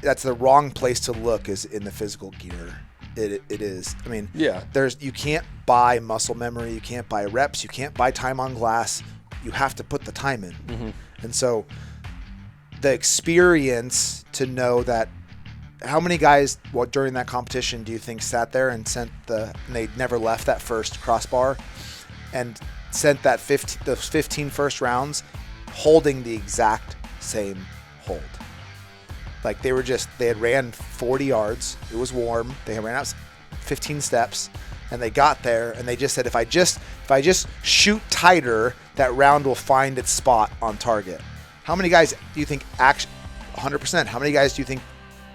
that's the wrong place to look is in the physical gear. It is. I mean, you can't buy muscle memory, you can't buy reps, you can't buy time on glass. You have to put the time in. Mm-hmm. And so the experience to know that, how many guys during that competition do you think sat there and and they never left that first crossbar and sent those 15 first rounds holding the exact same hold? Like they had ran 40 yards. It was warm. They had ran out 15 steps, and they got there, and they just said, if I just shoot tighter, that round will find its spot on target. How many guys do you think 100%? How many guys do you think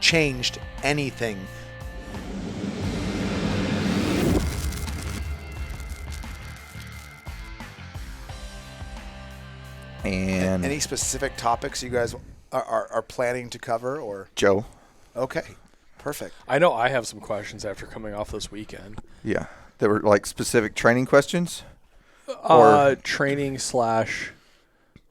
changed anything? And any specific topics you guys are planning to cover, or Joe? Okay, perfect. I know I have some questions after coming off this weekend. Yeah, there were like specific training questions, or training /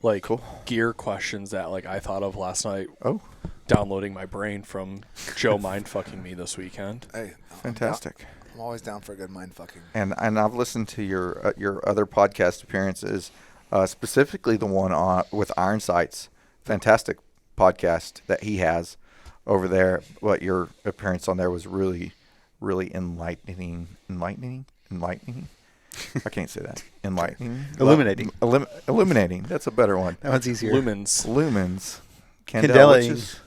like cool. gear questions that like I thought of last night. Oh, downloading my brain from Joe mind fucking me this weekend. Hey, fantastic! I'm always down for a good mind fucking. And I've listened to your other podcast appearances, specifically the one with Iron Sights. Fantastic podcast that he has over there. But your appearance on there was really, really enlightening. I can't say that. Enlightening. Illuminating. Illuminating. That's a better one. That one's easier. Lumens. Candela.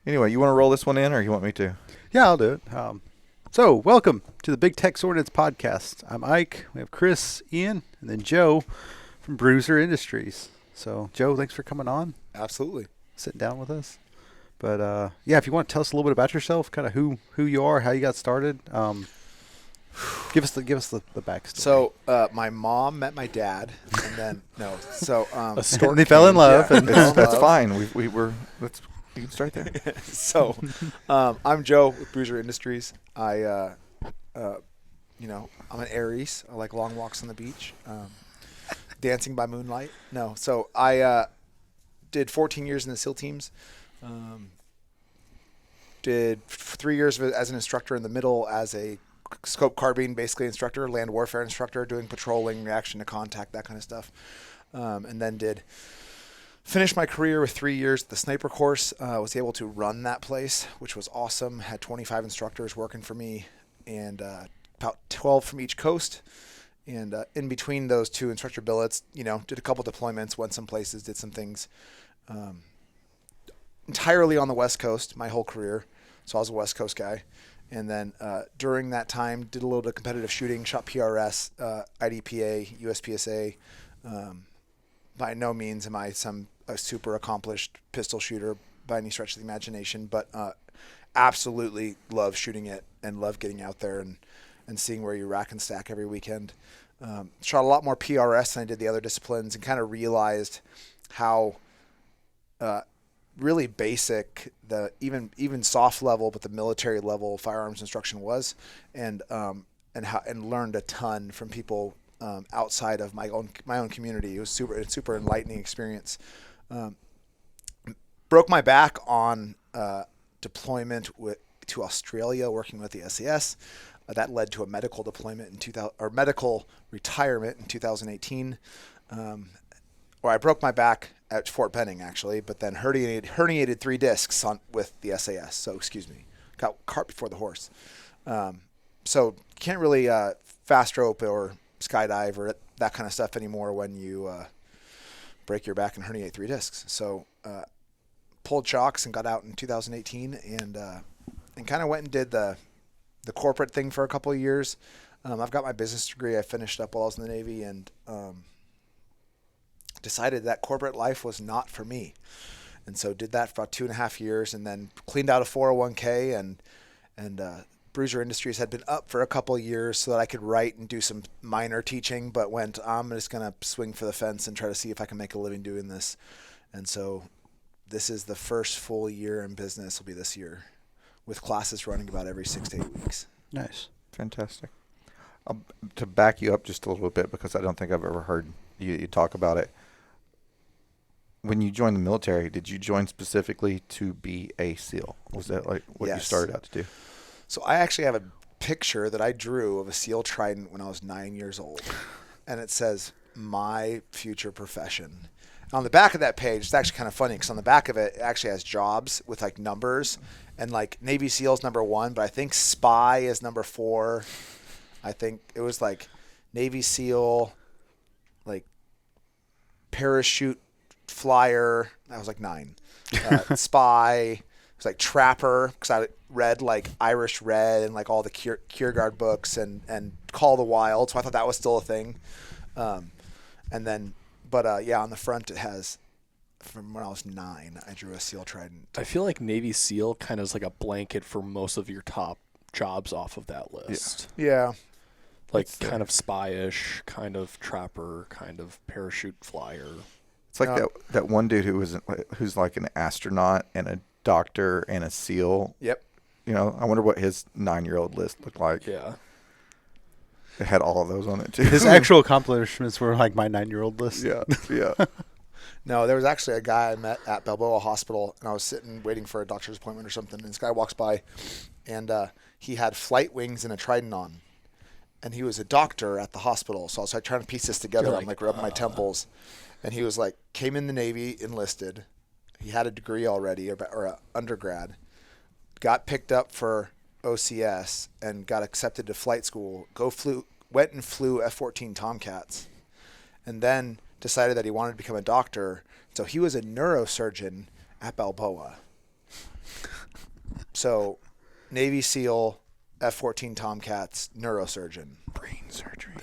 Anyway, you want to roll this one in, or you want me to? Yeah, I'll do it. So, welcome to the Big Tech Ordnance podcast. I'm Ike. We have Chris, Ian, and then Joe from Bruiser Industries. So, Joe, thanks for coming on. Absolutely. Sitting down with us. But, yeah, if you want to tell us a little bit about yourself, kind of who you are, how you got started, give us the backstory. So, my mom met my dad, and then, they fell in love. Yeah, and that's fine. We can start there. So, I'm Joe with Bruiser Industries. I'm an Aries. I like long walks on the beach. Dancing by moonlight. No. So I did 14 years in the SEAL teams. Did 3 years as an instructor in the middle as a scope carbine, basically instructor, land warfare instructor, doing patrolling, reaction to contact, that kind of stuff. And then finished my career with 3 years at the sniper course. Was able to run that place, which was awesome. Had 25 instructors working for me, and about 12 from each coast. And in between those two instructor billets, did a couple deployments, went some places, did some things. Entirely on the West Coast my whole career, so I was a West Coast guy. And then during that time, did a little bit of competitive shooting, shot PRS, IDPA, USPSA. By no means am I a super accomplished pistol shooter by any stretch of the imagination, but absolutely love shooting it and love getting out there and seeing where you rack and stack every weekend. Shot a lot more PRS than I did the other disciplines, and kind of realized how really basic the even soft level, but the military level firearms instruction was, and learned a ton from people outside of my own community. It was super enlightening experience. Broke my back on deployment to Australia, working with the SAS. That led to a medical deployment medical retirement in 2018, where I broke my back at Fort Benning, actually, but then herniated 3 discs with the SAS. So, got cart before the horse. So can't really fast rope or skydive or that kind of stuff anymore when you break your back and herniate 3 discs. So pulled shocks and got out in 2018, and kind of went and did the corporate thing for a couple of years. I've got my business degree. I finished up while I was in the Navy, and decided that corporate life was not for me. And so did that for about 2.5 years, and then cleaned out a 401k, and Bruiser Industries had been up for a couple of years so that I could write and do some minor teaching, but I'm just going to swing for the fence and try to see if I can make a living doing this. And so this is the first full year in business, will be this year, with classes running about every 6 to 8 weeks. Nice. Fantastic. To back you up just a little bit, because I don't think I've ever heard you talk about it. when you joined the military, did you join specifically to be a SEAL? Was that like what you started out to do? So I actually have a picture that I drew of a SEAL trident when I was 9 years old. And it says, my future profession. On the back of that page, it's actually kind of funny because on the back of it actually has jobs with like numbers, and like Navy SEAL's number 1, but I think spy is number 4. I think it was like Navy SEAL, like parachute flyer. That was like 9. Spy. It was like trapper because I read like Irish Red and like all the Kierkegaard books and Call the Wild. So I thought that was still a thing. And then, yeah, on the front it has, from when I was 9, I drew a SEAL trident. I feel like Navy SEAL kind of is like a blanket for most of your top jobs off of that list. Yeah. Like it's kind of spy-ish, kind of trapper, kind of parachute flyer. It's like that one dude who's like an astronaut and a doctor and a SEAL. Yep. You know, I wonder what his 9-year-old list looked like. Yeah. It had all of those on it too. His actual accomplishments were like my 9-year-old list. Yeah. No, there was actually a guy I met at Balboa Hospital, and I was sitting waiting for a doctor's appointment or something, and this guy walks by, and he had flight wings and a trident on, and he was a doctor at the hospital. So I was like trying to piece this together. I'm like rubbing my temples, and he was like, came in the Navy, enlisted. He had a degree already or a undergrad, got picked up for OCS and got accepted to flight school. Went and flew F-14 Tomcats, and then decided that he wanted to become a doctor. So he was a neurosurgeon at Balboa. So Navy SEAL, F-14 Tomcats, neurosurgeon. Brain surgery.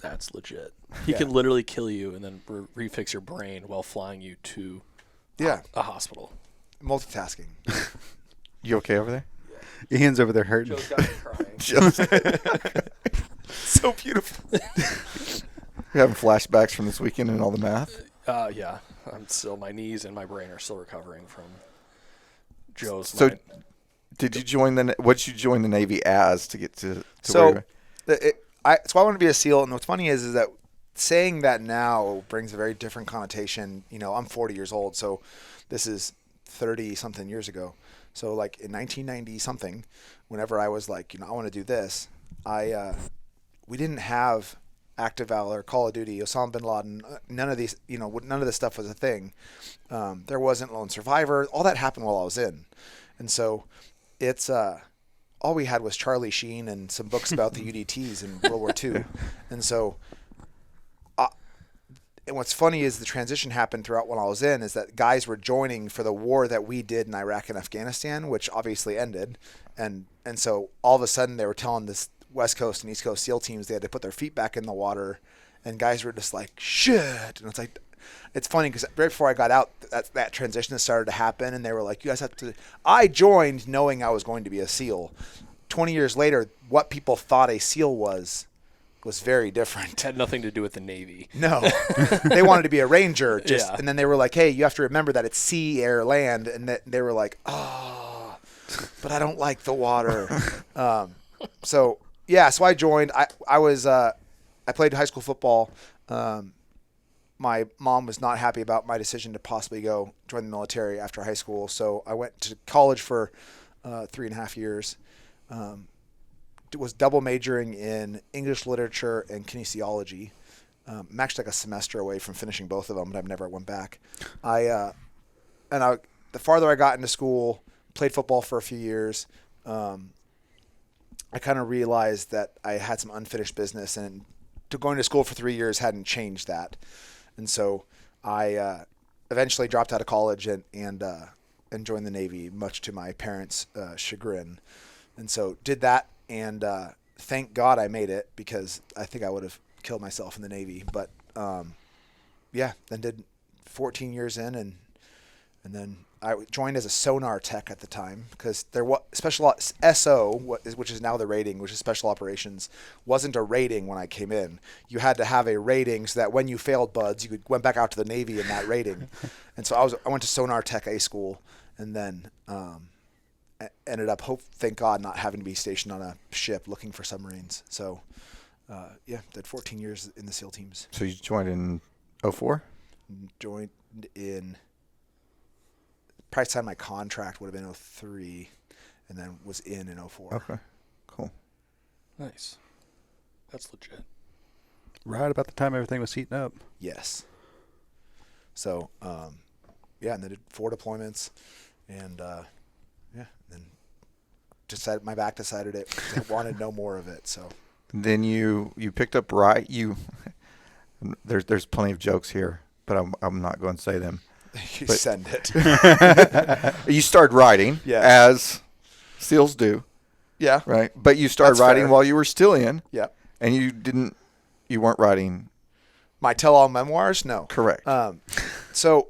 That's legit. He can literally kill you and then refix your brain while flying you to a hospital. Multitasking. You okay over there? Ian's over there hurting. Joe's got me crying. So beautiful. You're having flashbacks from this weekend and all the math? Yeah. My knees and my brain are still recovering from Joe's. So, did you join what did you join the Navy as to get to so where I want to be a SEAL, and what's funny is that saying that now brings a very different connotation. You know, I'm 40 years old, so this is 30-something years ago. So, like, in 1990 something, whenever I was like, I want to do this, we didn't have Active Valor, Call of Duty, Osama bin Laden, none of these, none of this stuff was a thing. There wasn't Lone Survivor. All that happened while I was in. And so it's, all we had was Charlie Sheen and some books about the UDTs in World War II. And so, and what's funny is the transition happened throughout when I was in, is that guys were joining for the war that we did in Iraq and Afghanistan, which obviously ended. And so all of a sudden they were telling this West Coast and East Coast SEAL teams they had to put their feet back in the water, and guys were just like, shit. And it's like, it's funny because right before I got out, that transition started to happen, and they were like, you guys have to. I joined knowing I was going to be a SEAL. 20 years later, what people thought a SEAL was very different. It had nothing to do with the Navy. No. They wanted to be a ranger. And then they were like, hey, you have to remember that it's sea, air, land. And they were like, oh, but I don't like the water. So I joined. I played high school football. My mom was not happy about my decision to possibly go join the military after high school. So I went to college for 3.5 years. Was double majoring in English literature and kinesiology. I'm actually like a semester away from finishing both of them, but I've never went back. The farther I got into school, played football for a few years. I kind of realized that I had some unfinished business, and going to school for 3 years hadn't changed that. And so I eventually dropped out of college and joined the Navy, much to my parents' chagrin. And so did that. And thank God I made it, because I think I would have killed myself in the Navy. But then did 14 years in, and then I joined as a sonar tech at the time, because there was special SO, which is now the rating, which is special operations, wasn't a rating when I came in. You had to have a rating so that when you failed BUDS, you went back out to the Navy in that rating. And so I went to sonar tech A school, and then ended up, thank God, not having to be stationed on a ship looking for submarines. So, did 14 years in the SEAL teams. So you joined in 2004? in probably signed my contract would have been 03, and then was in 04. Okay, cool. Nice. That's legit. Right about the time everything was heating up. Yes. So, yeah, and then did 4 deployments, and then decided my back decided it wanted no more of it. So then you picked up there's plenty of jokes here, but I'm not going to say them. You send it. You started riding as SEALs do. Yeah. Right. But you started riding while you were still in. Yeah. And you weren't writing my tell-all memoirs? No. Correct. So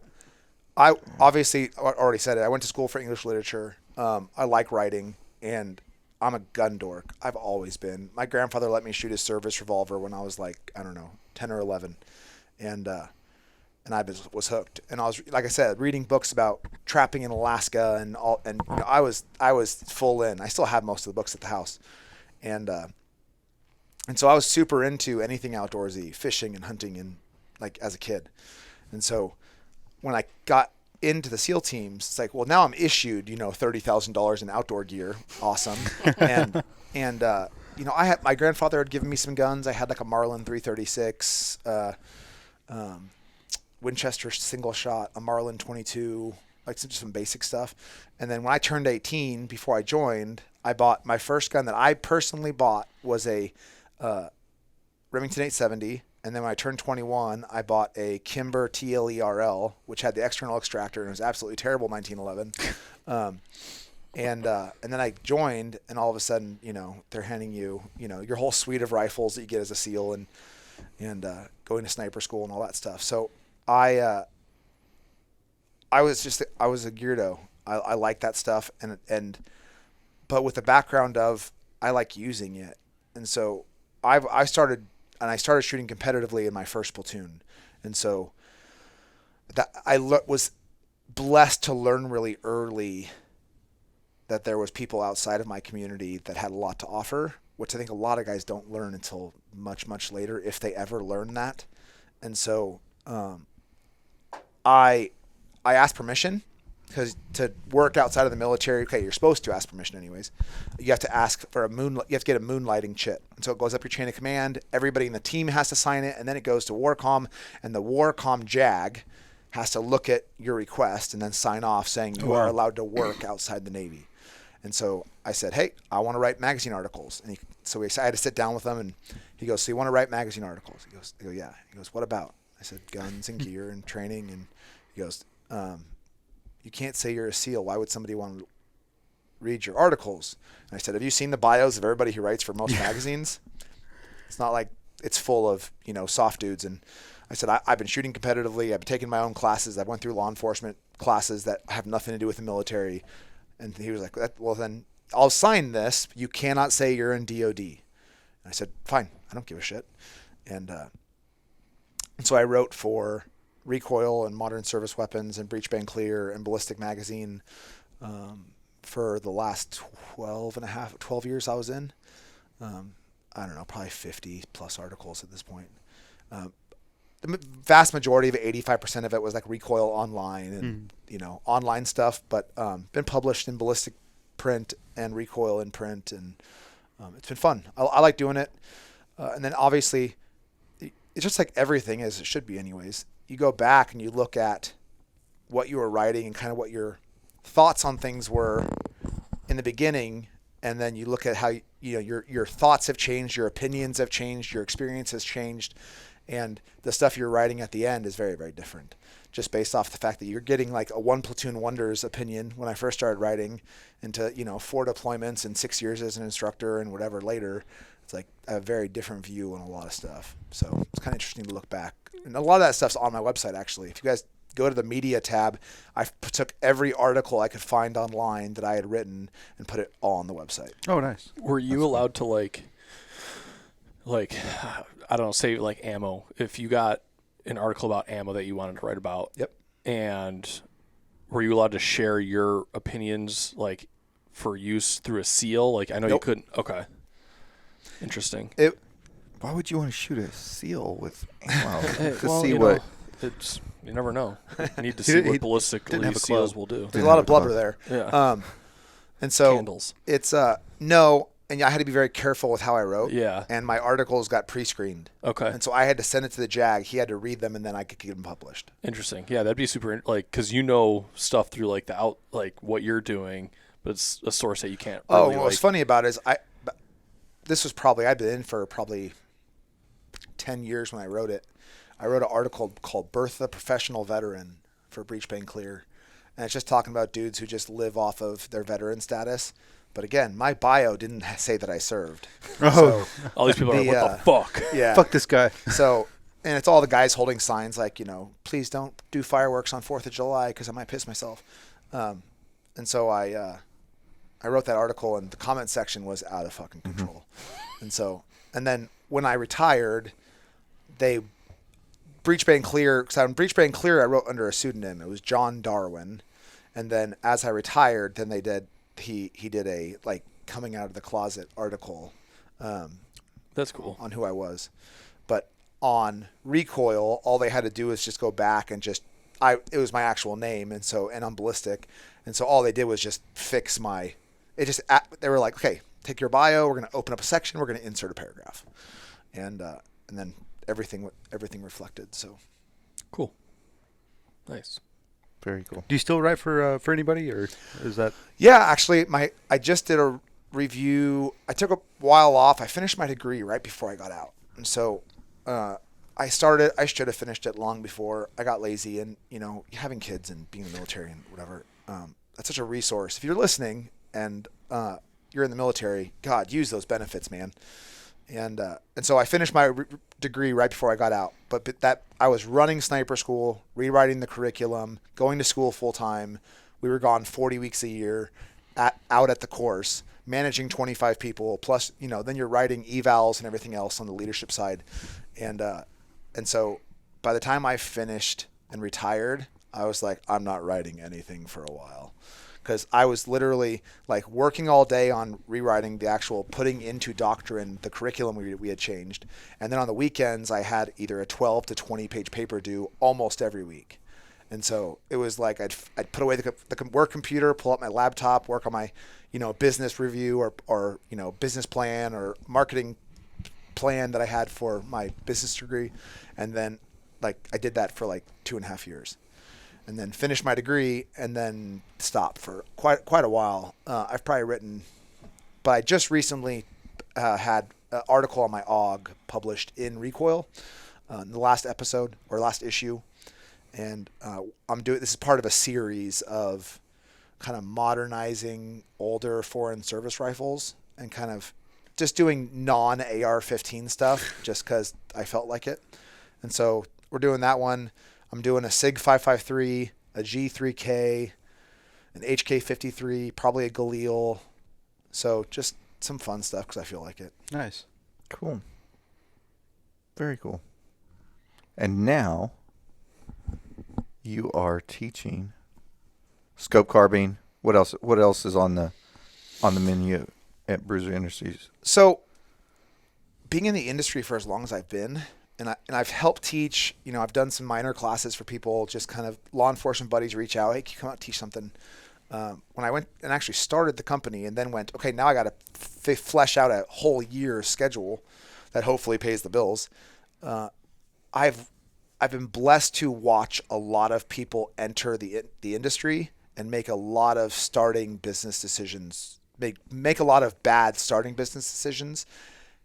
I obviously already said it. I went to school for English literature. I like writing, and I'm a gun dork. I've always been. My grandfather let me shoot his service revolver when I was like, I don't know, 10 or 11. And I was hooked. And I was, like I said, reading books about trapping in Alaska and all. And you know, I was full in. I still have most of the books at the house. And so I was super into anything outdoorsy, fishing and hunting, and like as a kid. And so when I got into the SEAL teams, it's like, well, now I'm issued, $30,000 in outdoor gear. Awesome. and I had, my grandfather had given me some guns. I had like a Marlin 336, Winchester single shot, a Marlin 22, like just some basic stuff. And then when I turned 18, before I joined, I bought my first gun that I personally bought was a Remington 870. And then when I turned 21, I bought a Kimber TLERL, which had the external extractor, and it was absolutely terrible 1911. And then I joined, and all of a sudden, they're handing you, your whole suite of rifles that you get as a SEAL, and going to sniper school and all that stuff. So I was a geardo. I like that stuff, but with the background of I like using it, and so I started shooting competitively in my first platoon, and so that I was blessed to learn really early that there was people outside of my community that had a lot to offer, which I think a lot of guys don't learn until much, much later, if they ever learn that. And so I asked permission, because to work outside of the military, okay, you're supposed to ask permission anyways. You have to ask for you have to get a moonlighting chit. And so it goes up your chain of command. Everybody in the team has to sign it, and then it goes to Warcom, and the Warcom JAG has to look at your request and then sign off saying you are allowed to work outside the Navy. And so I said, hey, I want to write magazine articles. And so I had to sit down with him, and he goes, so you want to write magazine articles? I go, yeah. He goes, what about? I said, guns and gear and training. And he goes, you can't say you're a SEAL. Why would somebody want to read your articles? And I said, have you seen the bios of everybody who writes for most magazines? It's not like it's full of, soft dudes. And I said, I've been shooting competitively. I've been taking my own classes. I've went through law enforcement classes that have nothing to do with the military. And he was like, well, then I'll sign this. You cannot say you're in DOD. And I said, fine. I don't give a shit. And so I wrote for Recoil and Modern Service Weapons and Breech Bang Clear and Ballistic Magazine for the last 12 years I was in. I don't know, probably 50 plus articles at this point. The vast majority of it, 85% of it was like Recoil online and, online stuff, but been published in Ballistic print and Recoil in print, and it's been fun. I like doing it. And then obviously, it's just like everything is, it should be anyways. You go back and you look at what you were writing and kind of what your thoughts on things were in the beginning, and then you look at how your thoughts have changed, your opinions have changed, your experience has changed, and the stuff you're writing at the end is very, very different, just based off the fact that you're getting like a one platoon wonders opinion when I first started writing into 4 deployments and 6 years as an instructor and whatever later. It's like a very different view on a lot of stuff. So it's kind of interesting to look back. And a lot of that stuff's on my website, actually. If you guys go to the media tab, I took every article I could find online that I had written and put it all on the website. Oh, nice. Were you allowed to like I don't know, say like ammo? If you got an article about ammo that you wanted to write about, yep. And were you allowed to share your opinions like for use through a SEAL? Like I know you couldn't. Okay. Interesting. Why would you want to shoot a SEAL with ammo? You never know. You need to see what ballistically seals will do. There's a lot of blubber there. Yeah. And so Candles. It's no, and I had to be very careful with how I wrote. Yeah. And my articles got pre-screened. Okay. And so I had to send it to the JAG. He had to read them, and then I could get them published. Interesting. Yeah, that'd be super. Because you know stuff through like what you're doing, but it's a source that you can't. Really, what's funny about it is I'd been in for probably 10 years when I wrote it. I wrote an article called "Bertha Professional Veteran" for Breach Pain Clear, and it's just talking about dudes who just live off of their veteran status. But again, my bio didn't say that I served. Oh, so all these people are like, what the fuck? Yeah, fuck this guy. So, and it's all the guys holding signs like, please don't do fireworks on 4th of July because I might piss myself. And so I wrote that article, and the comment section was out of fucking control. And then when I retired, Breach Pain Clear, because on Breach Pain Clear, I wrote under a pseudonym. It was John Darwin. And then as I retired, then he did a like coming out of the closet article. That's cool. On who I was. But on Recoil, all they had to do was just go back and it was my actual name. And on Ballistic. And so all they did was just fix they were like, okay, take your bio. We're going to open up a section. We're going to insert a paragraph. And then everything reflected. So cool. Nice. Very cool. Do you still write for anybody, or is that? Yeah, actually, I just did a review. I took a while off. I finished my degree right before I got out, and so I should have finished it long before. I got lazy, and having kids and being in the military and whatever. That's such a resource. If you're listening and you're in the military, God, use those benefits, man. And so I finished my degree right before I got out. But that I was running sniper school, rewriting the curriculum, going to school full time. We were gone 40 weeks a year, out at the course, managing 25 people. Plus, then you're writing evals and everything else on the leadership side. And so by the time I finished and retired, I was like, I'm not writing anything for a while. Because I was literally like working all day on rewriting the actual putting into doctrine the curriculum we had changed. And then on the weekends, I had either a 12 to 20 page paper due almost every week. And so it was like I'd put away the work computer, pull up my laptop, work on my business review or business plan or marketing plan that I had for my business degree. And then like I did that for like 2.5 years. And then finished my degree, and then stopped for quite a while. I've probably written, but I just recently had an article on my OG published in Recoil, in the last episode or last issue, and this is part of a series of kind of modernizing older foreign service rifles and kind of just doing non-AR-15 stuff just because I felt like it. And so we're doing that one. I'm doing a SIG 553, a G3K, an HK53, probably a Galil. So just some fun stuff because I feel like it. Nice. Cool. Very cool. And now you are teaching scope carbine. What else? What else is on the menu at Bruiser Industries? So being in the industry for as long as I've been, and I've helped teach, I've done some minor classes for people, just kind of law enforcement buddies reach out, hey, can you come out and teach something? When I went and actually started the company and then went, okay, now I got to flesh out a whole year schedule that hopefully pays the bills. I've been blessed to watch a lot of people enter the industry and make a lot of starting business decisions, make a lot of bad starting business decisions,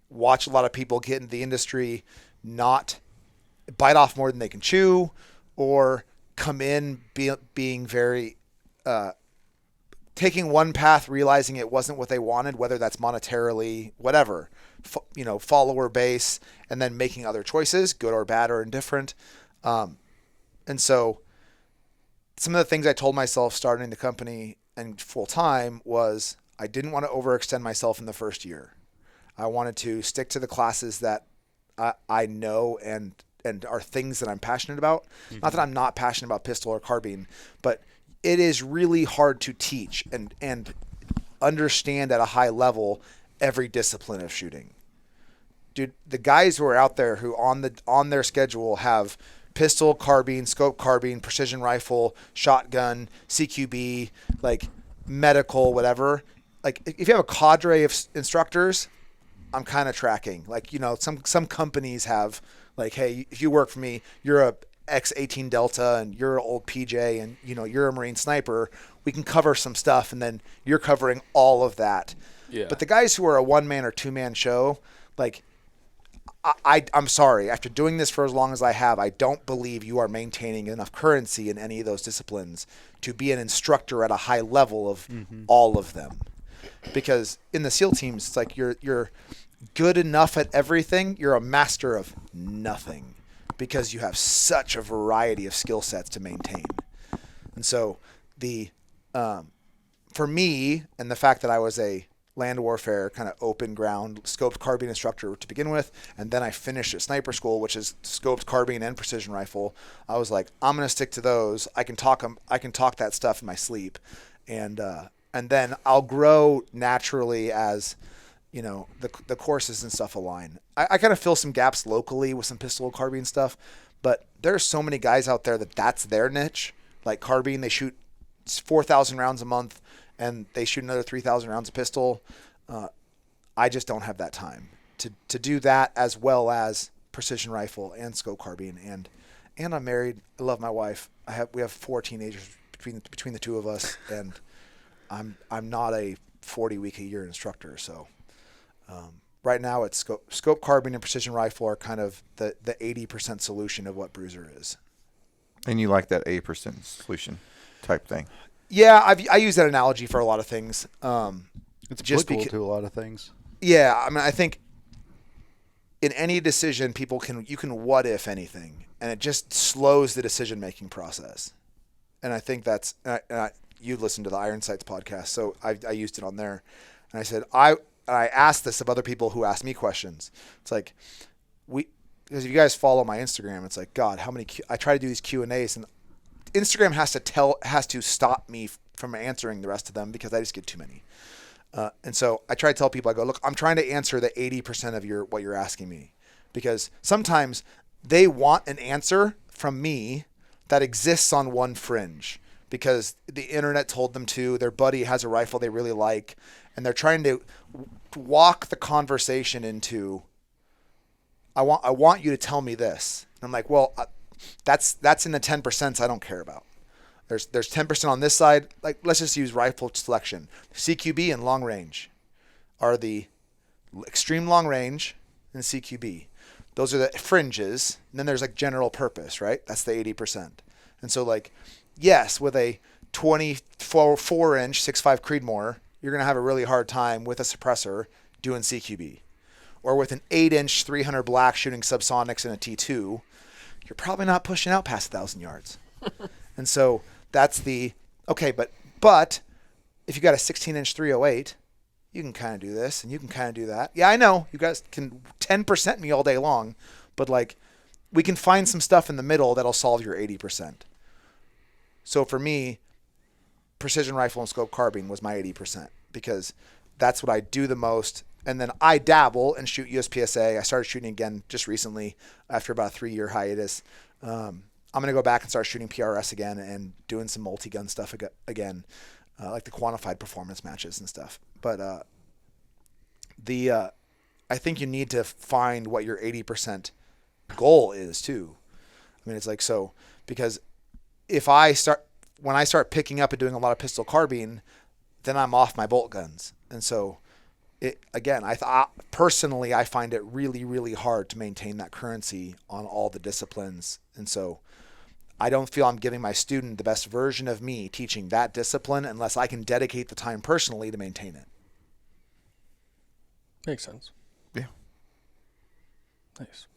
watch a lot of people get into the industry, not bite off more than they can chew, or come in being very taking one path, realizing it wasn't what they wanted, whether that's monetarily, whatever, follower base, and then making other choices, good or bad or indifferent. And so some of the things I told myself starting the company and full time was I didn't want to overextend myself in the first year. I wanted to stick to the classes that I know and are things that I'm passionate about. Mm-hmm. Not that I'm not passionate about pistol or carbine, but it is really hard to teach and understand at a high level every discipline of shooting. Dude, the guys who are out there who on their schedule have pistol, carbine, scope carbine, precision rifle, shotgun, CQB, like medical, whatever. Like if you have a cadre of instructors, I'm kind of tracking. Like, you know, some companies have like, hey, if you work for me, you're a X-18 Delta and you're an old PJ and, you know, you're a Marine sniper. We can cover some stuff and then you're covering all of that. Yeah. But the guys who are a one-man or two-man show, like, I'm sorry. After doing this for as long as I have, I don't believe you are maintaining enough currency in any of those disciplines to be an instructor at a high level of all of them. Because in the SEAL teams, it's like you're good enough at everything. You're a master of nothing because you have such a variety of skill sets to maintain. And so for me, and the fact that I was a land warfare kind of open ground scoped carbine instructor to begin with, and then I finished at sniper school, which is scoped carbine and precision rifle, I was like, I'm going to stick to those. I can talk that stuff in my sleep. And then I'll grow naturally as, you know, the courses and stuff align. I kind of fill some gaps locally with some pistol carbine stuff, but there's so many guys out there that's their niche. Like carbine, they shoot 4,000 rounds a month and they shoot another 3,000 rounds of pistol. I just don't have that time to do that, as well as precision rifle and scope carbine. And I'm married. I love my wife. We have 4 teenagers between the two of us, and I'm not a 40-week-a-year instructor. So right now it's scope carbine and precision rifle are kind of the 80% solution of what Bruiser is. And you like that 80% solution type thing? Yeah, I use that analogy for a lot of things. It's just applicable to a lot of things. Yeah, I mean, I think in any decision, you can what if anything, and it just slows the decision-making process. And I think that's you listened to the Iron Sights podcast, so I used it on there, and I said I asked this of other people who asked me questions. It's like because if you guys follow my Instagram, it's like, God, how many I try to do these Q&As, and Instagram has to stop me from answering the rest of them because I just get too many. And so I try to tell people, I go, look, I'm trying to answer the 80% of what you're asking me, because sometimes they want an answer from me that exists on one fringe because the internet told them to, their buddy has a rifle they really like, and they're trying to walk the conversation into, I want you to tell me this. And I'm like, well, that's in the 10% I don't care about. There's 10% on this side. Like, let's just use rifle selection. CQB and long range are the extreme long range and CQB. Those are the fringes. And then there's like general purpose, right? That's the 80%. And so like, yes, with a 24-inch 6.5 Creedmoor, you're going to have a really hard time with a suppressor doing CQB. Or with an 8-inch 300 black shooting subsonics in a T2, you're probably not pushing out past 1,000 yards. And so that's okay, but if you got a 16-inch 308, you can kind of do this and you can kind of do that. Yeah, I know you guys can 10% me all day long, but like we can find some stuff in the middle that'll solve your 80%. So for me, precision rifle and scope carbine was my 80% because that's what I do the most. And then I dabble and shoot USPSA. I started shooting again just recently after about a 3-year hiatus. I'm going to go back and start shooting PRS again and doing some multi-gun stuff again, like the quantified performance matches and stuff. But I think you need to find what your 80% goal is too. I mean, it's like, so, because when I start picking up and doing a lot of pistol carbine, then I'm off my bolt guns. And so personally, I find it really, really hard to maintain that currency on all the disciplines. And so I don't feel I'm giving my student the best version of me teaching that discipline unless I can dedicate the time personally to maintain it. Makes sense. Yeah. Nice.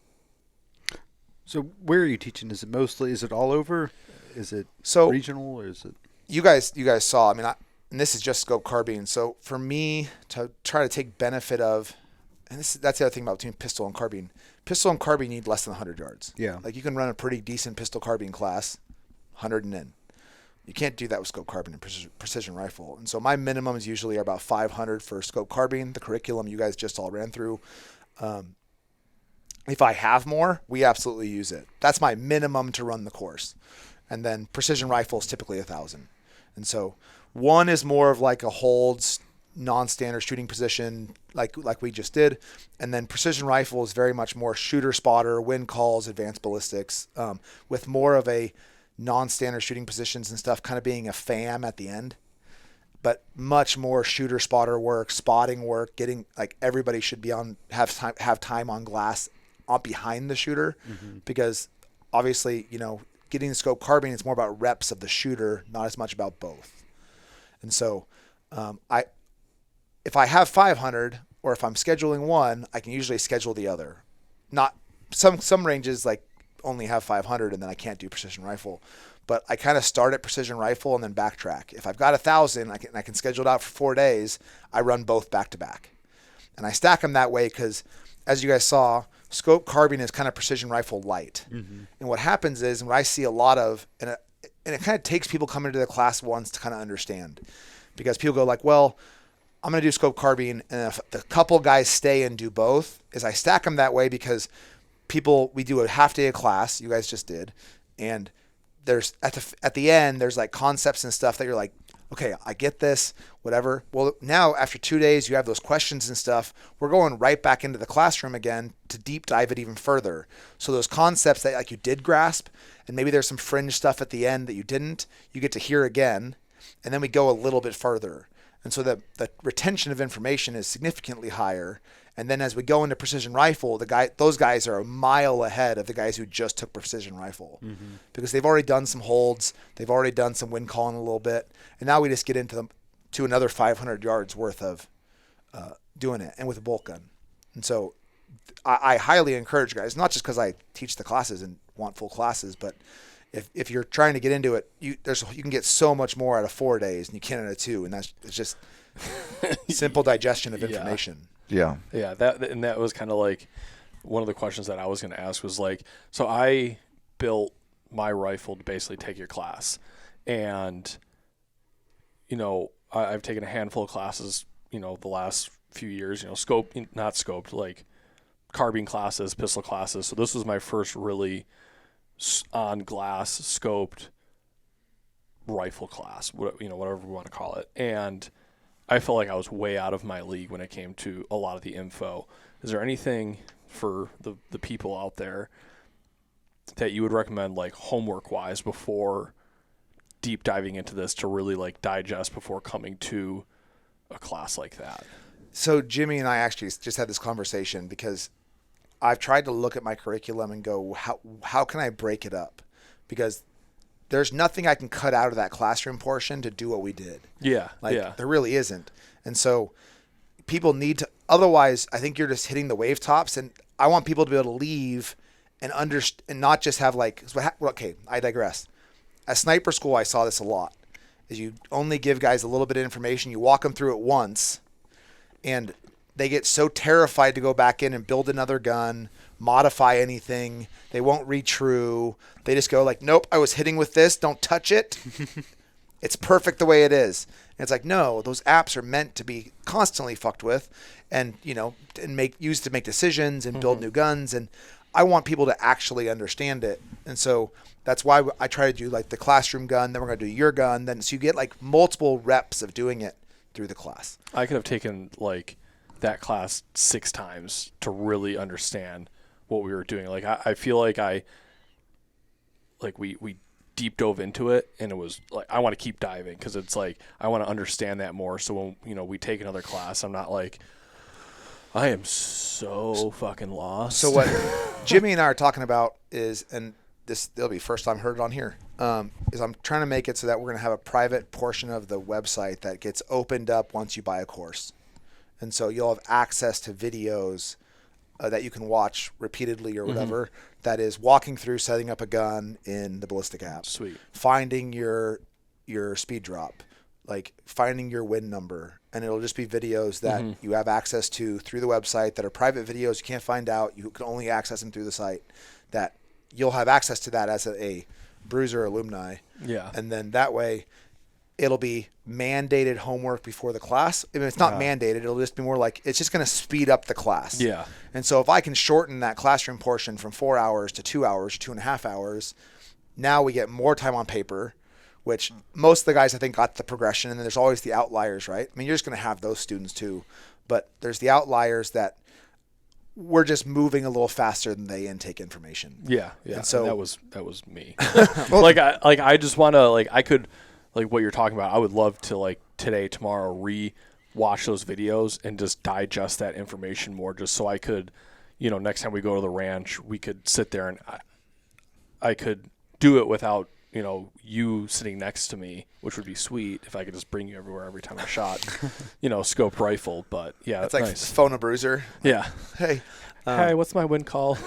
So where are you teaching? Is it all over? Is it regional, or is it? You guys saw, I mean, and this is just scope carbine. So for me to try to take benefit of, and that's the other thing about between pistol and carbine. Pistol and carbine need less than 100 yards. Yeah. Like you can run a pretty decent pistol carbine class, 100 and in. You can't do that with scope carbine and precision rifle. And so my minimums usually are about 500 for scope carbine, the curriculum you guys just all ran through. If I have more, we absolutely use it. That's my minimum to run the course. And then precision rifle is typically 1,000. And so one is more of like a holds, non-standard shooting position like we just did. And then precision rifle is very much more shooter spotter, wind calls, advanced ballistics, with more of a non-standard shooting positions and stuff kind of being a FAM at the end. But much more shooter spotter work, spotting work, getting like everybody should be on have time on glass behind the shooter, because obviously, getting the scope carbine is more about reps of the shooter, not as much about both. And so if I have 500 or if I'm scheduling one, I can usually schedule the other. Not some ranges like only have 500 and then I can't do precision rifle. But I kind of start at precision rifle and then backtrack. If I've got 1,000, I can schedule it out for 4 days. I run both back to back, and I stack them that way because, as you guys saw, scope carbine is kind of precision rifle light. And what happens is, what I see a lot of, and it kind of takes people coming to the class once to kind of understand, because people go like, well, I'm going to do scope carbine, and if the couple guys stay and do both, is I stack them that way because we do a half day of class, you guys just did, and there's at the end, there's like concepts and stuff that you're like, okay, I get this, whatever. Well, now after 2 days, you have those questions and stuff. We're going right back into the classroom again to deep dive it even further. So those concepts that like you did grasp, and maybe there's some fringe stuff at the end that you didn't, you get to hear again, and then we go a little bit further. And so the retention of information is significantly higher. And then as we go into precision rifle, those guys are a mile ahead of the guys who just took precision rifle, because they've already done some holds, they've already done some wind calling a little bit, and now we just get into to another 500 yards worth of doing it, and with a bolt gun. And so I highly encourage guys, not just because I teach the classes and want full classes, but if you're trying to get into it, you can get so much more out of 4 days than you can out of 2, and it's just simple digestion of information. Yeah. That was kind of like one of the questions that I was going to ask was like, so I built my rifle to basically take your class, and I've taken a handful of classes, the last few years, not scoped, like carbine classes, pistol classes. So this was my first really on glass scoped rifle class, whatever we want to call it. And I felt like I was way out of my league when it came to a lot of the info. Is there anything for the people out there that you would recommend, like homework wise, before deep diving into this to really like digest before coming to a class like that? So Jimmy and I actually just had this conversation because I've tried to look at my curriculum and go, how can I break it up? Because there's nothing I can cut out of that classroom portion to do what we did. There really isn't. And so people need to, otherwise I think you're just hitting the wave tops, and I want people to be able to leave and and not just have like, okay, I digress. At sniper school, I saw this a lot, is you only give guys a little bit of information. You walk them through it once, and they get so terrified to go back in and build another gun, modify anything. They won't read true. They just go like, nope, I was hitting with this. Don't touch it. It's perfect the way it is. And it's like, no, those apps are meant to be constantly fucked with and, used to make decisions and build new guns. And I want people to actually understand it. And so that's why I try to do like the classroom gun. Then we're going to do your gun. Then so you get like multiple reps of doing it through the class. I could have taken like that class 6 times to really understand what we were doing. Like I feel like we deep dove into it, and it was like I want to keep diving because it's like I want to understand that more. So when we take another class, I'm not like I am so fucking lost. So what Jimmy and I are talking about is, and it'll be first time heard it on here, is I'm trying to make it so that we're going to have a private portion of the website that gets opened up once you buy a course. And so you'll have access to videos that you can watch repeatedly or whatever, that is walking through setting up a gun in the ballistic app. Sweet. Finding your speed drop, like finding your win number. And it'll just be videos that you have access to through the website that are private videos. You can't find out. You can only access them through the site. That you'll have access to that as a Bruiser alumni. Yeah. And then that way it'll be mandated homework before the class. I mean, it's not mandated. It'll just be more like it's just going to speed up the class. Yeah. And so if I can shorten that classroom portion from 4 hours to 2 hours, 2.5 hours, now we get more time on paper, which most of the guys I think got the progression. And then there's always the outliers, right? I mean, you're just going to have those students too. But there's the outliers that we're just moving a little faster than they intake information. Yeah. And so that was me. I just want to I could what you're talking about. I would love to today, tomorrow, re-watch those videos and just digest that information more, just so I could, next time we go to the ranch, we could sit there and I could do it without you sitting next to me, which would be sweet if I could just bring you everywhere every time I shot, scope rifle. But yeah, it's like nice. Phone a Bruiser. Yeah. Hey, what's my wind call?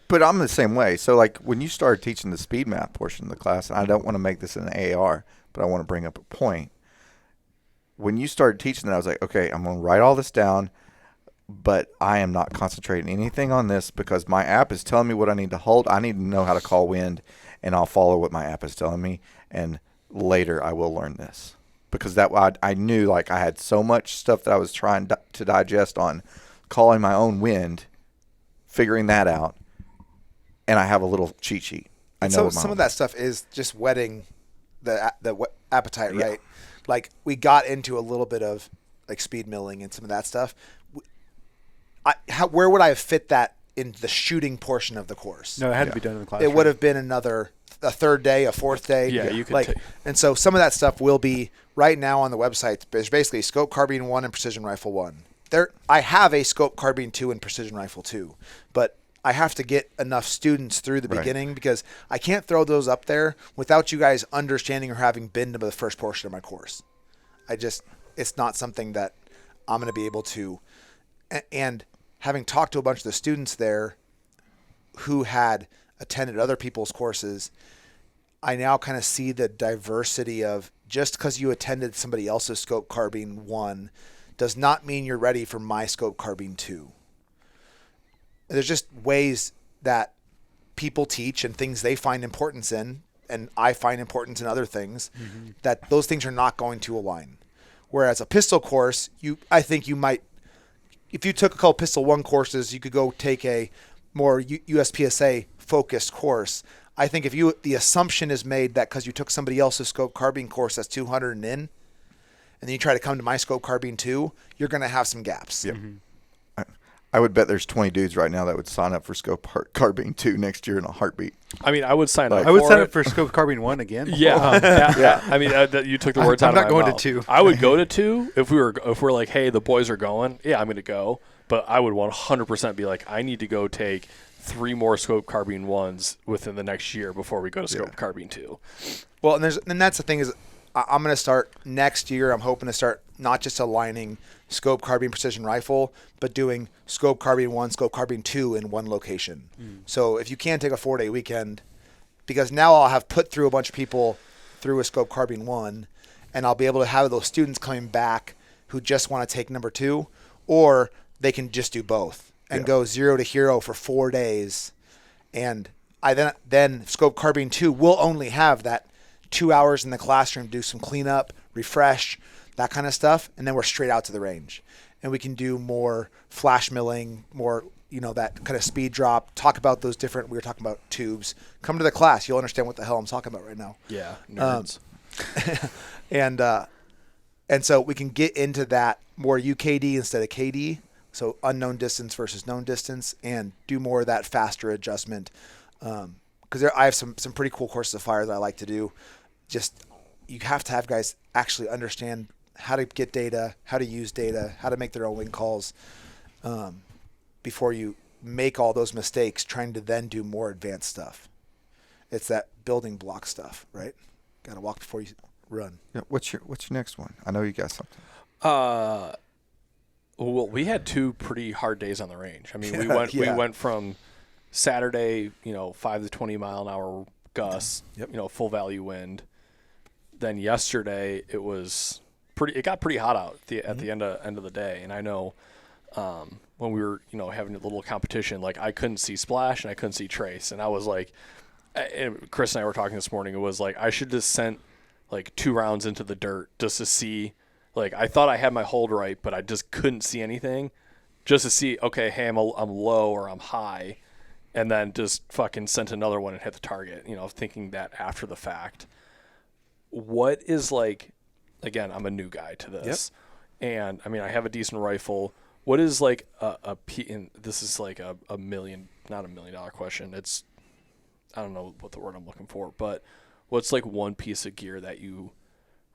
But I'm the same way. So when you started teaching the speed math portion of the class, and I don't want to make this an AR, but I want to bring up a point. When you started teaching that, I was like, okay, I'm going to write all this down, but I am not concentrating anything on this because my app is telling me what I need to hold. I need to know how to call wind, and I'll follow what my app is telling me, and later I will learn this. Because I knew I had so much stuff that I was trying to digest on calling my own wind, figuring that out, and I have a little cheat sheet. I know some of that stuff is just whetting the appetite, right? Like we got into a little bit of speed milling and some of that stuff. Where would I have fit that in the shooting portion of the course? No, it had to be done in the classroom. It would have been a third day, a fourth day. Yeah, you could and so some of that stuff will be right now on the website. There's basically scope carbine 1 and precision rifle 1. I have a scope carbine 2 and precision rifle 2, but I have to get enough students through the beginning because I can't throw those up there without you guys understanding or having been to the first portion of my course. It's not something that I'm going to be able to. And having talked to a bunch of the students there who had attended other people's courses, I now kind of see the diversity of just because you attended somebody else's scope carbine 1 does not mean you're ready for my scope carbine 2. There's just ways that people teach and things they find importance in, and I find importance in other things, that those things are not going to align. Whereas a pistol course, I think you might, if you took a couple Pistol 1 courses, you could go take a more USPSA focused course. I think if the assumption is made that because you took somebody else's scope carbine course that's 200 and in, and then you try to come to my scope carbine 2, you're going to have some gaps. Yep. I would bet there's 20 dudes right now that would sign up for scope carbine 2 next year in a heartbeat. I mean, I would sign up. I would sign up for scope carbine 1 again. Yeah, yeah. I mean, you took the words out of my mouth. I'm not going to 2. I would go to 2 if we're like, hey, the boys are going. Yeah, I'm going to go. But I would 100% be like, I need to go take 3 more scope carbine 1s within the next year before we go to scope carbine 2. Well, and that's the thing is, I'm going to start next year. I'm hoping to start not just aligning scope carbine precision rifle, but doing scope carbine 1, scope carbine 2 in one location. So if you can take a 4-day weekend, because now I'll have put through a bunch of people through a scope carbine 1, and I'll be able to have those students coming back who just want to take number 2, or they can just do both and go 0 to hero for 4 days. And I then scope carbine 2 will only have that 2 hours in the classroom, do some cleanup, refresh, that kind of stuff, and then we're straight out to the range. And we can do more flash milling, more, that kind of speed drop, talk about those different, we were talking about tubes. Come to the class, you'll understand what the hell I'm talking about right now. Yeah, nerds. And so we can get into that more UKD instead of KD, so unknown distance versus known distance, and do more of that faster adjustment. Because I have some pretty cool courses of fire that I like to do. Just you have to have guys actually understand how to get data, how to use data, how to make their own wing calls, before you make all those mistakes trying to then do more advanced stuff. It's that building block stuff, right? Got to walk before you run. Yeah, what's your next one? I know you got something. Well, we had 2 pretty hard days on the range. I mean, we went from Saturday, 5 to 20 mile an hour gusts, full value wind. Then yesterday it got pretty hot out at the end of the day. And I know when we were, having a little competition, I couldn't see splash and I couldn't see trace. And I was like, and Chris and I were talking this morning, it was like I should just sent like 2 rounds into the dirt just to see, like I thought I had my hold right, but I just couldn't see anything, just to see, okay, hey, I'm low or I'm high, and then just fucking sent another one and hit the target, thinking that after the fact. What is like, again, I'm a new guy to this, and I mean, I have a decent rifle. What is like and this is like not $1 million question. It's, I don't know what the word I'm looking for, but what's like one piece of gear that you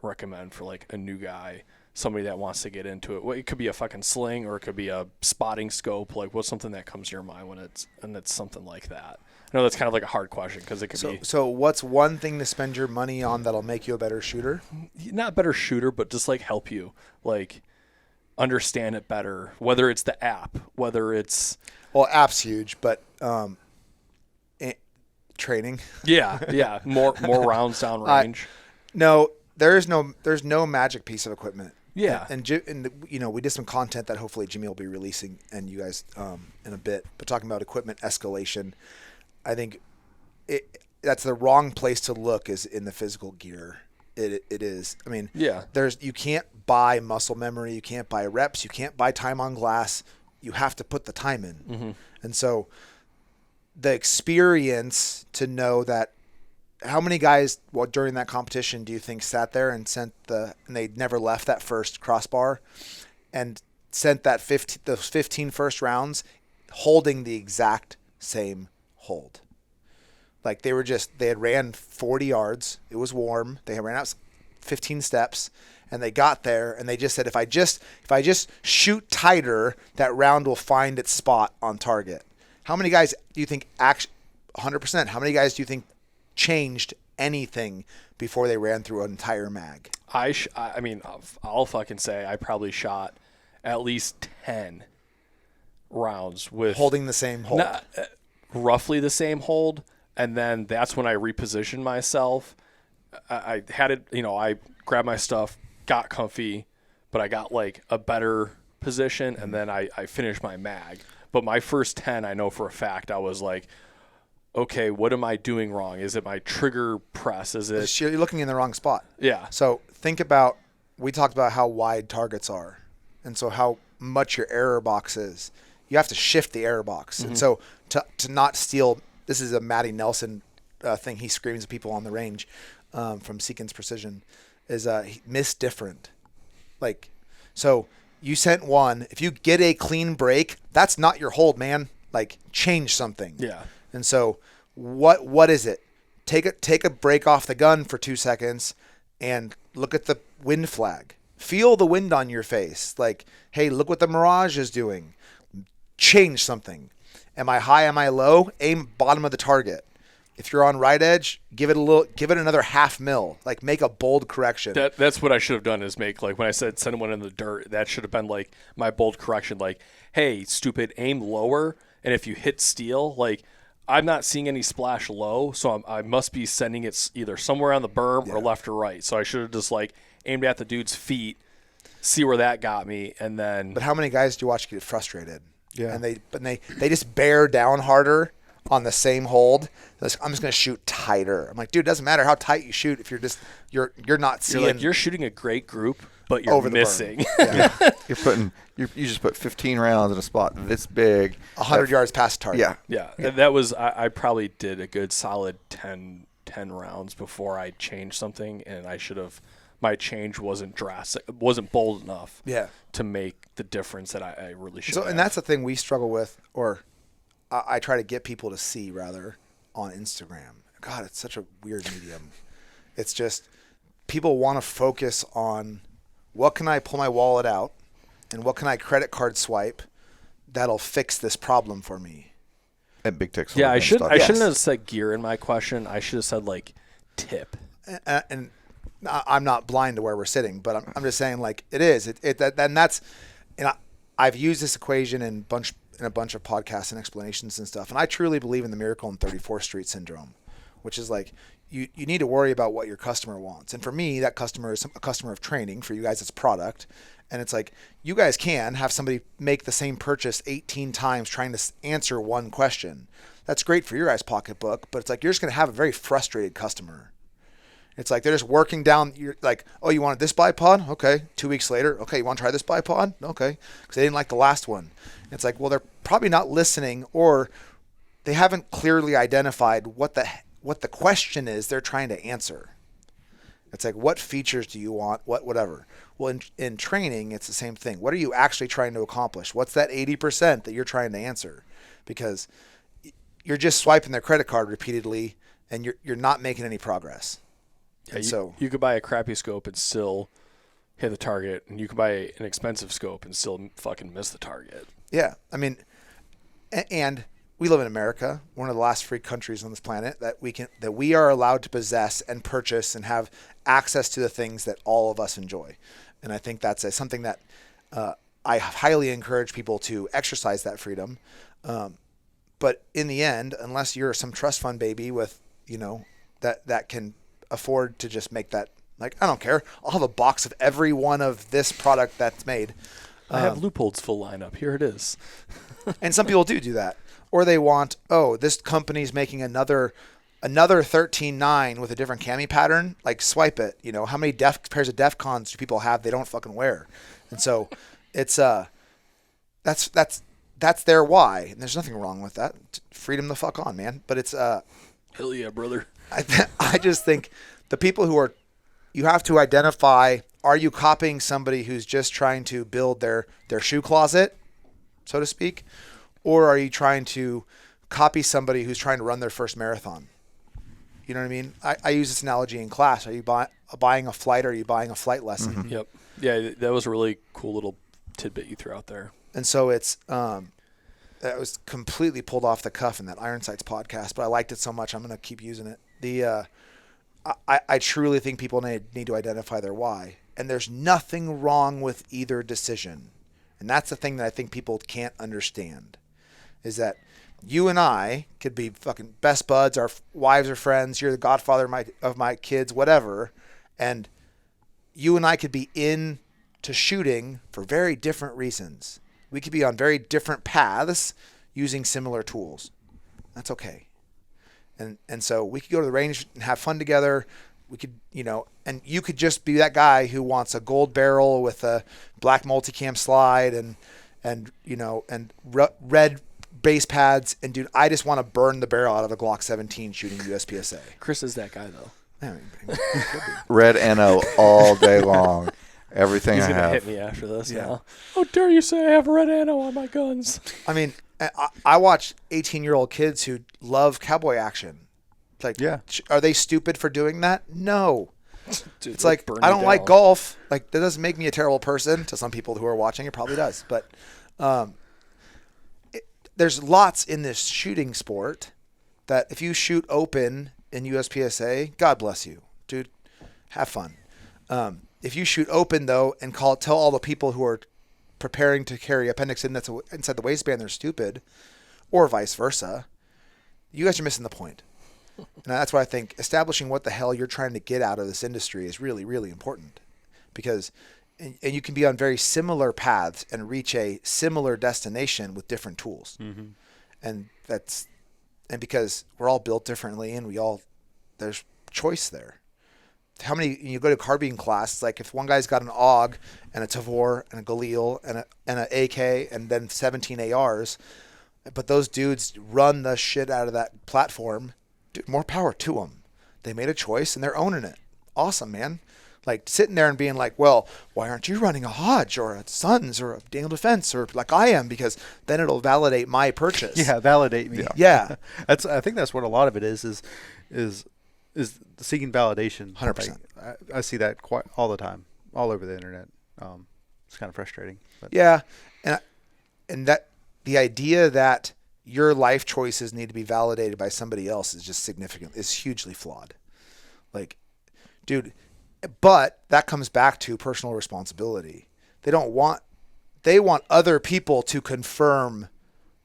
recommend for like a new guy, somebody that wants to get into it? Well, it could be a fucking sling or it could be a spotting scope. Like, what's something that comes to your mind when it's something like that? I know that's kind of like a hard question because it could be. So what's one thing to spend your money on that'll make you a better shooter? Not better shooter, but just like help you like understand it better. Whether it's the app, whether it's app's huge, but training. Yeah, more rounds down range. No, there's no magic piece of equipment. Yeah, and we did some content that hopefully Jimmy will be releasing and you guys in a bit. But talking about equipment escalation, I think that's the wrong place to look is in the physical gear. It is. I mean, you can't buy muscle memory, you can't buy reps, you can't buy time on glass. You have to put the time in. Mm-hmm. And so the experience to know that, how many guys during that competition do you think sat there and and they never left that first crossbar and sent those 15 first rounds holding the exact same hold? Like they had ran 40 yards. It was warm. They ran out 15 steps and they got there and they just said, if I just shoot tighter, that round will find its spot on target. How many guys do you think 100%? How many guys do you think changed anything before they ran through an entire mag? I mean, I'll fucking say I probably shot at least 10 rounds with holding the same hold. Roughly the same hold. And then that's when I repositioned myself. I had it, I grabbed my stuff, got comfy, but I got like a better position, and then I finished my mag. But my first 10, I know for a fact, I was like, okay, what am I doing wrong? Is it my trigger press? Is it? You're looking in the wrong spot. Yeah. So we talked about how wide targets are, and so how much your error box is. You have to shift the error box. Mm-hmm. And so to not steal, this is a Matty Nelson thing he screams at people on the range from Seekins Precision, is miss different. Like, so you sent one. If you get a clean break, that's not your hold, man. Like, change something. Yeah. And so what is it? Take a break off the gun for 2 seconds and look at the wind flag. Feel the wind on your face. Like, hey, look what the Mirage is doing. Change something. Am I high? Am I low? Aim bottom of the target. If you're on right edge, give it another half mil. Like, make a bold correction. That's what I should have done, is make, like, when I said send one in the dirt, that should have been like my bold correction. Like, hey, stupid, aim lower. And if you hit steel, like, I'm not seeing any splash low, so I must be sending it either somewhere on the berm or left or right. So I should have just like aimed at the dude's feet, see where that got me, and then. But how many guys do you watch get frustrated? Yeah. And they just bear down harder on the same hold. I'm just going to shoot tighter. I'm like, dude, it doesn't matter how tight you shoot if you're not seeing. You're shooting a great group, but you're missing. Yeah. You just put 15 rounds in a spot this big, 100 yards past target. Yeah. And that was I probably did a good solid 10 rounds before I changed something, and I should have. My change wasn't drastic, wasn't bold enough. To make the difference that I really should. And that's the thing we struggle with, or I try to get people to see rather on Instagram. God, it's such a weird medium. It's just people want to focus on what can I pull my wallet out and what can I credit card swipe that'll fix this problem for me. At Big Tech. Yeah, I shouldn't have said gear in my question. I should have said like tip. And I'm not blind to where we're sitting, but I'm just saying like it is. And that's, I've used this equation in a bunch of podcasts and explanations and stuff. And I truly believe in the miracle in 34th Street syndrome, which is like you need to worry about what your customer wants. And for me, that customer is a customer of training. For you guys, it's product. And it's like you guys can have somebody make the same purchase 18 times trying to answer one question. That's great for your guys' pocketbook, but it's like you're just going to have a very frustrated customer. It's like they're just working down. You're like, oh, you wanted this bipod? Okay. 2 weeks later, okay, you want to try this bipod? Okay, because they didn't like the last one. It's like, well, they're probably not listening, or they haven't clearly identified what the question is they're trying to answer. It's like, what features do you want? Whatever. Well, in training, it's the same thing. What are you actually trying to accomplish? What's that 80% that you're trying to answer? Because you're just swiping their credit card repeatedly, and you're not making any progress. Yeah, you could buy a crappy scope and still hit the target, and you could buy an expensive scope and still fucking miss the target. Yeah, I mean, and we live in America, one of the last free countries on this planet that we are allowed to possess and purchase and have access to the things that all of us enjoy. And I think that's something that I highly encourage people to exercise that freedom. But in the end, unless you're some trust fund baby with, that can afford to just make that, like, I don't care, I'll have a box of every one of this product that's made. I have Leupold's full lineup. Here it is. And some people do that. Or they want, this company's making another 13.9 with a different cami pattern. Like, swipe it. How many pairs of DEFCONs do people have they don't fucking wear? And so it's that's their why. And there's nothing wrong with that. Freedom the fuck on, man. But it's hell yeah, brother. I just think the people you have to identify, are you copying somebody who's just trying to build their shoe closet, so to speak? Or are you trying to copy somebody who's trying to run their first marathon? You know what I mean? I use this analogy in class. Are you buying a flight, or are you buying a flight lesson? Mm-hmm. Yep. Yeah, that was a really cool little tidbit you threw out there. And so it's that was completely pulled off the cuff in that Iron Sights podcast, but I liked it so much I'm going to keep using it. I truly think people need to identify their why, and there's nothing wrong with either decision. And that's the thing that I think people can't understand, is that you and I could be fucking best buds, our wives are friends, you're the godfather of my kids, whatever, and you and I could be into shooting for very different reasons. We could be on very different paths using similar tools. That's okay. And so we could go to the range and have fun together. We could, and you could just be that guy who wants a gold barrel with a black multicam slide and red base pads. And dude, I just want to burn the barrel out of a Glock 17 shooting USPSA. Chris is that guy though. Red NO all day long. Everything He's I gonna have. hit me after this. Yeah. Now. How dare you say I have red NO on my guns? I mean, I watch 18-year-old kids who love cowboy action. Like, yeah. Are they stupid for doing that? No. Dude, it's like, I don't like golf. Like, that doesn't make me a terrible person. To some people who are watching, it probably does. But there's lots in this shooting sport that if you shoot open in USPSA, God bless you. Dude, have fun. If you shoot open, though, and tell all the people who are preparing to carry appendix inside the waistband they're stupid, or vice versa, you guys are missing the point. And that's why I think establishing what the hell you're trying to get out of this industry is really, really important. Because and you can be on very similar paths and reach a similar destination with different tools. Mm-hmm. And because we're all built differently, and there's choice there. How many, you go to carbine class, it's like if one guy's got an AUG and a Tavor and a Galil and an AK and then 17 ARs, but those dudes run the shit out of that platform, dude, more power to them. They made a choice and they're owning it. Awesome, man. Like sitting there and being like, well, why aren't you running a Hodge or a Suns or a Daniel Defense or like I am? Because then it'll validate my purchase. Yeah, validate me. Yeah. I think that's what a lot of it is seeking validation. 100%. Like, I see that quite all the time, all over the internet. It's kind of frustrating. But. Yeah, and that the idea that your life choices need to be validated by somebody else is hugely flawed. Like, dude, but that comes back to personal responsibility. They want other people to confirm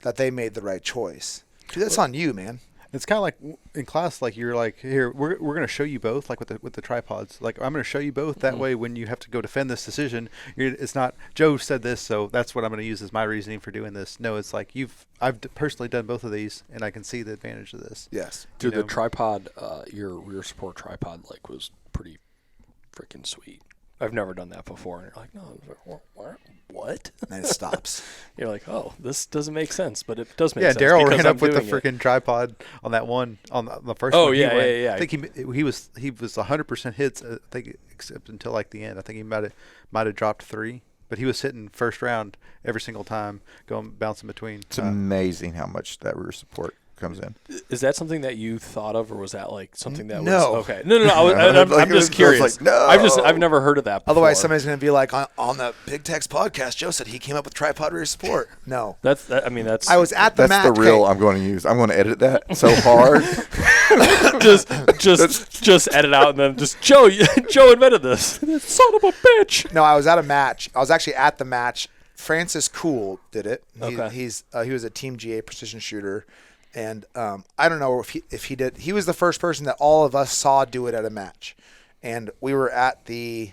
that they made the right choice. Dude, that's on you, man. It's kind of like in class, like you're like, here, we're going to show you both, like with the tripods. Like, I'm going to show you both. That way, when you have to go defend this decision, it's not, Joe said this, so that's what I'm going to use as my reasoning for doing this. No, it's like I've personally done both of these, and I can see the advantage of this. Yes. Dude, the tripod, your rear support tripod, like was pretty freaking sweet. I've never done that before. And you're like, no, what? And it stops. You're like, oh, this doesn't make sense, but it does make Yeah, sense. Daryl because ran I'm up with the doing it. freaking tripod on that one on the first Oh, one. yeah. I think he was 100% hits. I think except until like the end. I think he might have dropped 3, but he was hitting first round every single time, bouncing between. It's amazing how much that rear support comes in. Is that something that you thought of, or was that like something that No. was okay? No. I'm just curious. Like, no. I've never heard of that before. Otherwise, somebody's going to be like, on the Big Tex podcast, Joe said he came up with tripod rear support. No. That's. I was at the match. That's the reel I'm going to use. I'm going to edit that so hard. just edit out and then just Joe invented this. Son of a bitch. No, I was at a match. I was actually at the match. Francis Cool did it. Okay. He was a Team GA precision shooter. And I don't know if he did. He was the first person that all of us saw do it at a match. And we were at the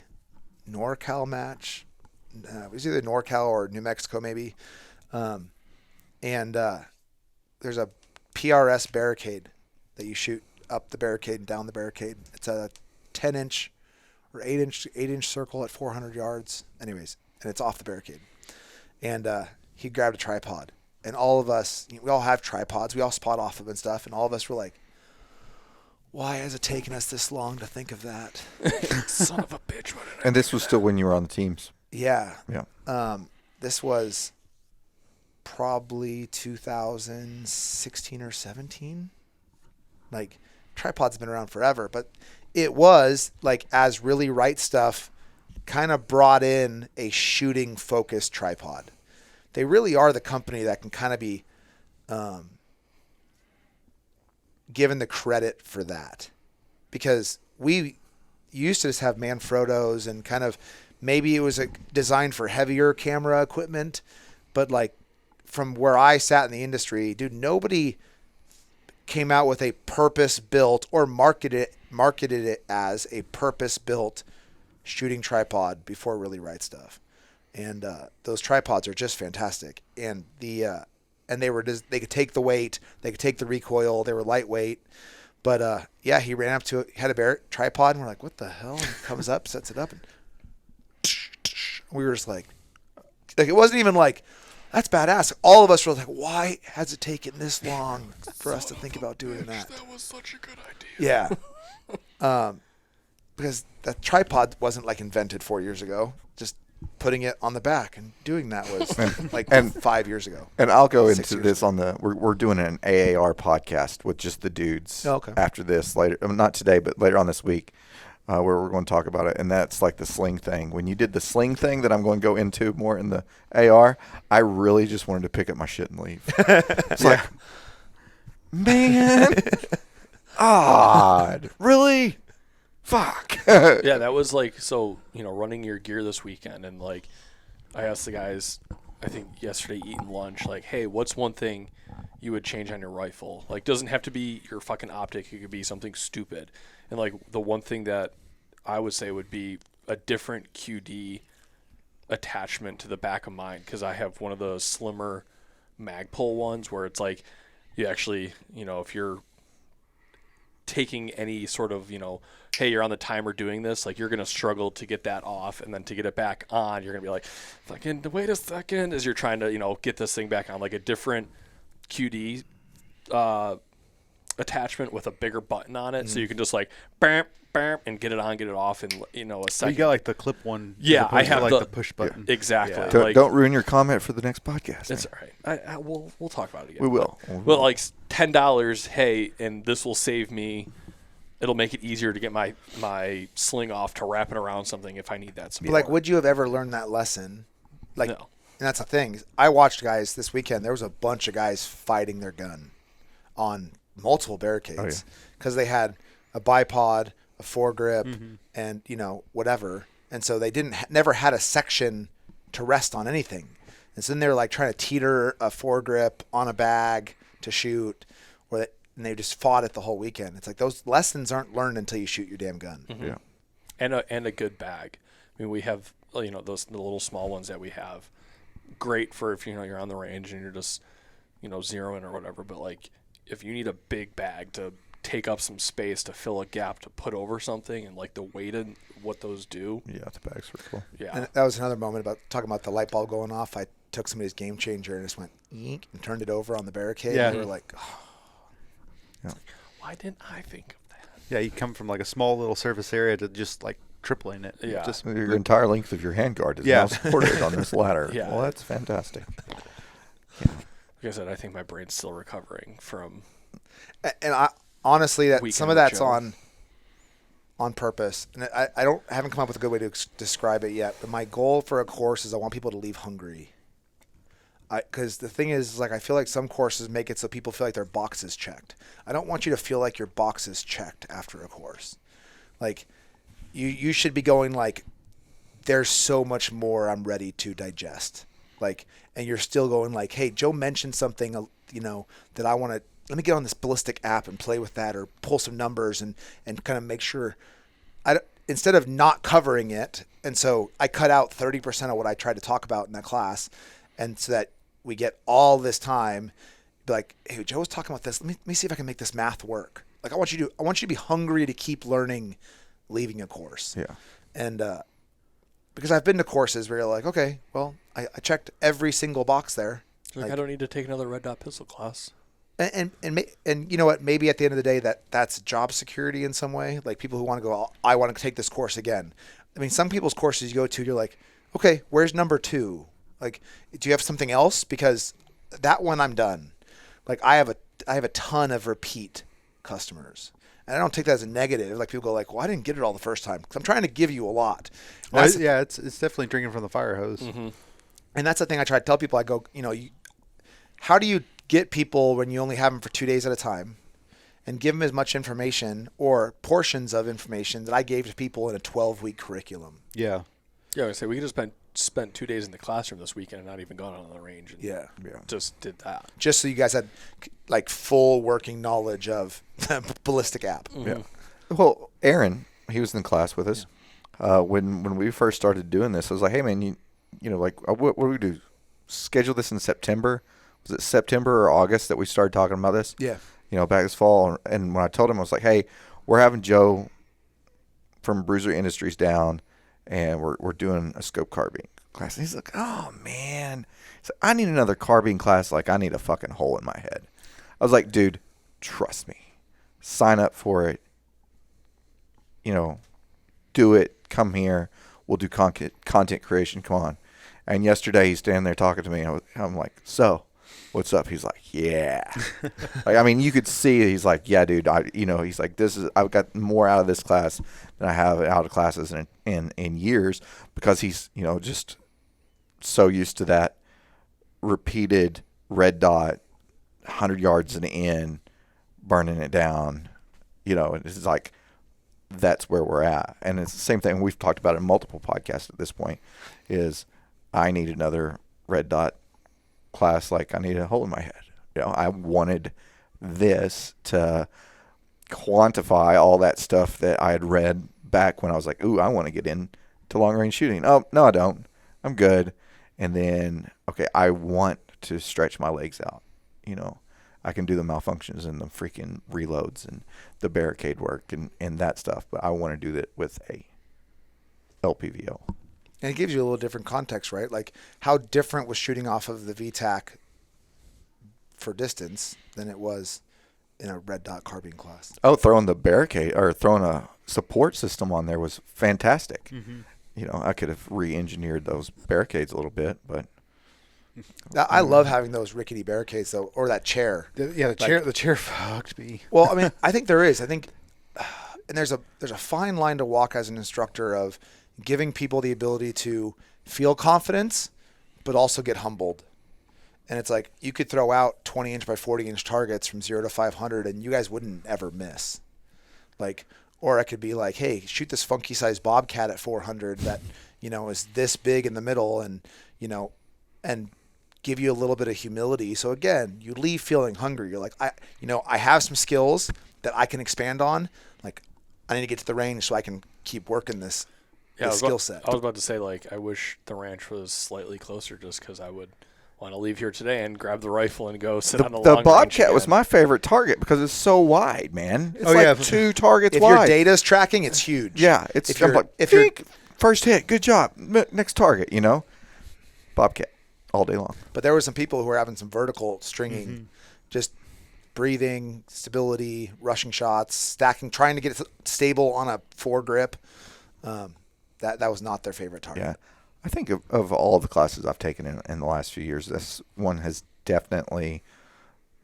NorCal match. It was either NorCal or New Mexico maybe. And there's a PRS barricade that you shoot up the barricade and down the barricade. It's a 10-inch or 8-inch circle at 400 yards. Anyways, and it's off the barricade. And he grabbed a tripod. And all of us, we all have tripods. We all spot off of them and stuff. And all of us were like, why has it taken us this long to think of that? Son of a bitch. And this was still when you were on the teams. Yeah. Yeah. This was probably 2016 or 17. Like, tripods have been around forever. But it was, like, as Really Right Stuff kind of brought in a shooting-focused tripod. They really are the company that can kind of be given the credit for that, because we used to just have Manfrottos and kind of maybe it was designed for heavier camera equipment, but like from where I sat in the industry, dude, nobody came out with a purpose-built or marketed it as a purpose-built shooting tripod before Really Right Stuff. And those tripods are just fantastic. And they could take the weight, they could take the recoil, they were lightweight. But yeah, he ran up to it, had a tripod, and we're like, what the hell? And he comes up, sets it up, and we were just like it wasn't even like, that's badass. All of us were like, why has it taken this long for us to think about doing that? That was such a good idea. Yeah. Because that tripod wasn't like invented 4 years ago. Just putting it on the back and doing that was 5 years ago. And I'll go into this on we're doing an AAR podcast with just the dudes after this later, not today, but later on this week, where we're going to talk about it. And that's like the sling thing. When you did the sling thing that I'm going to go into more in the AR, I really just wanted to pick up my shit and leave. It's like, man, odd, really? Fuck. Yeah, that was like, so, running your gear this weekend, and like I asked the guys, I think yesterday eating lunch, like, hey, what's one thing you would change on your rifle? Like, doesn't have to be your fucking optic, it could be something stupid. And like the one thing that I would say would be a different QD attachment to the back of mine, because I have one of those slimmer Magpul ones where it's like you actually, if you're taking any sort of, hey, you're on the timer doing this, like you're going to struggle to get that off, and then to get it back on, you're going to be like, fucking wait a second, as you're trying to, get this thing back on, like a different QD attachment with a bigger button on it. So you can just like, bam, bam, and get it on, get it off in, a second. You got like the clip one. Yeah, I have like the push button. Yeah. Exactly. Yeah. Don't ruin your comment for the next podcast. It's all right. We'll talk about it again. We will. Well, like $10, hey, and this will save me. It'll make it easier to get my sling off to wrap it around something if I need that support. But like, would you have ever learned that lesson? Like, no. And that's the thing. I watched guys this weekend. There was a bunch of guys fighting their gun on multiple barricades because they had a bipod, a foregrip, and whatever. And so they never had a section to rest on anything. And so then they were like trying to teeter a foregrip on a bag to shoot, and they just fought it the whole weekend. It's like those lessons aren't learned until you shoot your damn gun. Mm-hmm. Yeah, and a good bag. I mean, we have the little small ones that we have. Great for if you're on the range and you're just zeroing or whatever. But like if you need a big bag to take up some space to fill a gap to put over something, and like the weight and what those do. Yeah, the bags were cool. Yeah. And that was another moment about talking about the light bulb going off. I took somebody's game changer and just went eek and turned it over on the barricade. Yeah. And they were like, oh. Yeah. Why didn't I think of that? Yeah, you come from like a small little surface area to just like tripling it. Yeah. Just Your entire length of your handguard is now supported on this ladder. Yeah. Well, that's fantastic. Like I said, I think my brain's still recovering from. And I honestly, that Weekend some of that's Joe. on purpose. And I haven't come up with a good way to describe it yet. But my goal for a course is I want people to leave hungry. Because the thing is, like, I feel like some courses make it so people feel like their box is checked. I don't want you to feel like your box is checked after a course. Like, you should be going like, there's so much more I'm ready to digest. Like, and you're still going like, hey, Joe mentioned something, that I want to, let me get on this ballistic app and play with that, or pull some numbers and kind of make sure instead of not covering it. And so I cut out 30% of what I tried to talk about in that class. And so that we get all this time, be like, hey, Joe was talking about this. Let me see if I can make this math work. Like, I want you to be hungry to keep learning, leaving a course. Yeah. And because I've been to courses where you're like, okay, well, I checked every single box there. Like, I don't need to take another red dot pistol class. And you know what? Maybe at the end of the day, that's job security in some way. Like, people who want to go, I want to take this course again. I mean, some people's courses you go to, you're like, okay, where's number 2? Like, do you have something else? Because that one I'm done. Like, I have a ton of repeat customers, and I don't take that as a negative. Like, people go like, well, I didn't get it all the first time because I'm trying to give you a lot. yeah, it's definitely drinking from the fire hose. Mm-hmm. And that's the thing I try to tell people. I go, how do you get people when you only have them for 2 days at a time, and give them as much information or portions of information that I gave to people in a 12-week curriculum? Yeah. Yeah, I would say we could have spent 2 days in the classroom this weekend and not even gone on the range. And Yeah. just did that. Just so you guys had like full working knowledge of the ballistic app. Mm-hmm. Yeah. Well, Aaron, he was in class with us. When we first started doing this, I was like, hey, man, what do we do? Schedule this in September? Was it September or August that we started talking about this? Yeah. Back this fall. And when I told him, I was like, hey, we're having Joe from Bruiser Industries down, and we're doing a scope carbine class. And he's like, oh, man. He's like, I need another carbine class like I need a fucking hole in my head. I was like, dude, trust me. Sign up for it. Do it. Come here. We'll do content creation. Come on. And yesterday he's standing there talking to me. And I'm like, so, what's up? He's like, yeah. You could see he's like, yeah, dude. He's like, I've got more out of this class than I have out of classes in years, because he's, just so used to that repeated red dot, 100 yards and in, burning it down. It's like, that's where we're at. And it's the same thing we've talked about in multiple podcasts at this point, is I need another red dot class like I need a hole in my head. I wanted this to quantify all that stuff that I had read back when I was like, ooh, I want to get into long range shooting. Oh, no, I don't. I'm good. And then, okay, I want to stretch my legs out. I can do the malfunctions and the freaking reloads and the barricade work and that stuff, but I want to do that with a LPVO. And it gives you a little different context, right? Like, how different was shooting off of the VTAC for distance than it was in a red dot carbine class? Oh, throwing the barricade or throwing a support system on there was fantastic. Mm-hmm. I could have re-engineered those barricades a little bit, but I love having those rickety barricades, though, or that chair. The chair fucked me. Well, I think there is. And there's a fine line to walk as an instructor of giving people the ability to feel confidence, but also get humbled. And it's like, you could throw out 20-inch by 40-inch targets from 0 to 500, and you guys wouldn't ever miss. Like, or I could be like, hey, shoot this funky sized Bobcat at 400 that, is this big in the middle, and, and give you a little bit of humility. So again, you leave feeling hungry. You're like, I have some skills that I can expand on. Like, I need to get to the range so I can keep working this skill set. I was about to say, like, I wish the ranch was slightly closer, just because I would want to leave here today and grab the rifle and go sit on the long range. The Bobcat was my favorite target because it's so wide, man. It's 2 targets if wide. If your data's tracking, it's huge. Yeah. If you're first hit, good job. Next target, Bobcat all day long. But there were some people who were having some vertical stringing, just breathing, stability, rushing shots, stacking, trying to get it stable on a foregrip. That was not their favorite target. Yeah. I think of all the classes I've taken in the last few years, this one has definitely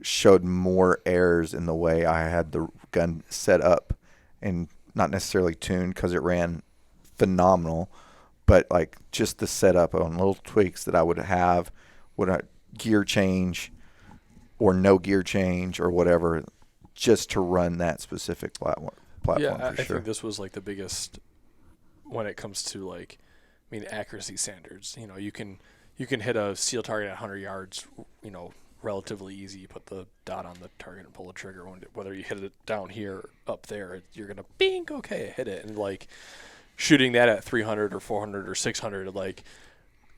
showed more errors in the way I had the gun set up and not necessarily tuned because it ran phenomenal, but like just the setup on little tweaks that I would have, would a gear change or no gear change or whatever, just to run that specific platform. Yeah, I think this was like the biggest when it comes to like, accuracy standards. You can hit a steel target at 100 yards, relatively easy. You put the dot on the target and pull the trigger. Whether you hit it down here or up there, you're going to bing, okay, hit it. And like shooting that at 300 or 400 or 600, like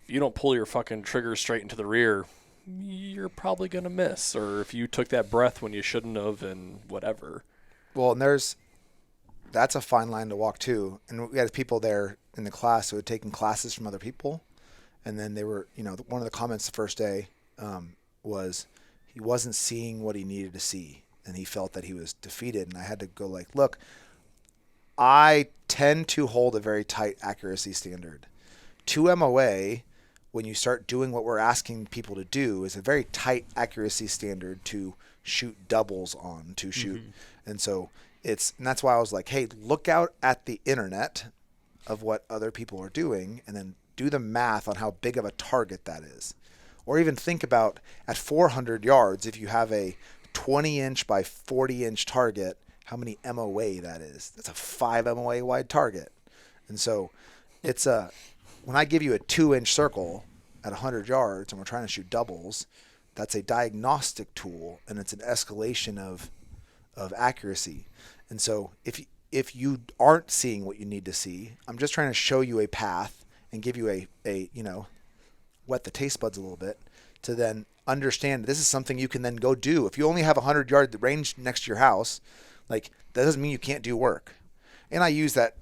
if you don't pull your fucking trigger straight into the rear, you're probably going to miss. Or if you took that breath when you shouldn't have and whatever. Well, and that's a fine line to walk too. And we had people there in the class who had taken classes from other people. And then they were, one of the comments the first day was he wasn't seeing what he needed to see. And he felt that he was defeated. And I had to go like, look, I tend to hold a very tight accuracy standard. 2 MOA, when you start doing what we're asking people to do, is a very tight accuracy standard to shoot doubles on, to shoot. And so and that's why I was like, hey, look out at the internet of what other people are doing and then do the math on how big of a target that is. Or even think about at 400 yards, if you have a 20-inch by 40-inch target, how many MOA that is. That's a 5 MOA wide target. And so when I give you a 2-inch circle at 100 yards and we're trying to shoot doubles, that's a diagnostic tool and it's an escalation of accuracy. And so if you aren't seeing what you need to see, I'm just trying to show you a path and give you a wet the taste buds a little bit to then understand this is something you can then go do. If you only have 100 yard range next to your house, like that doesn't mean you can't do work. And I use that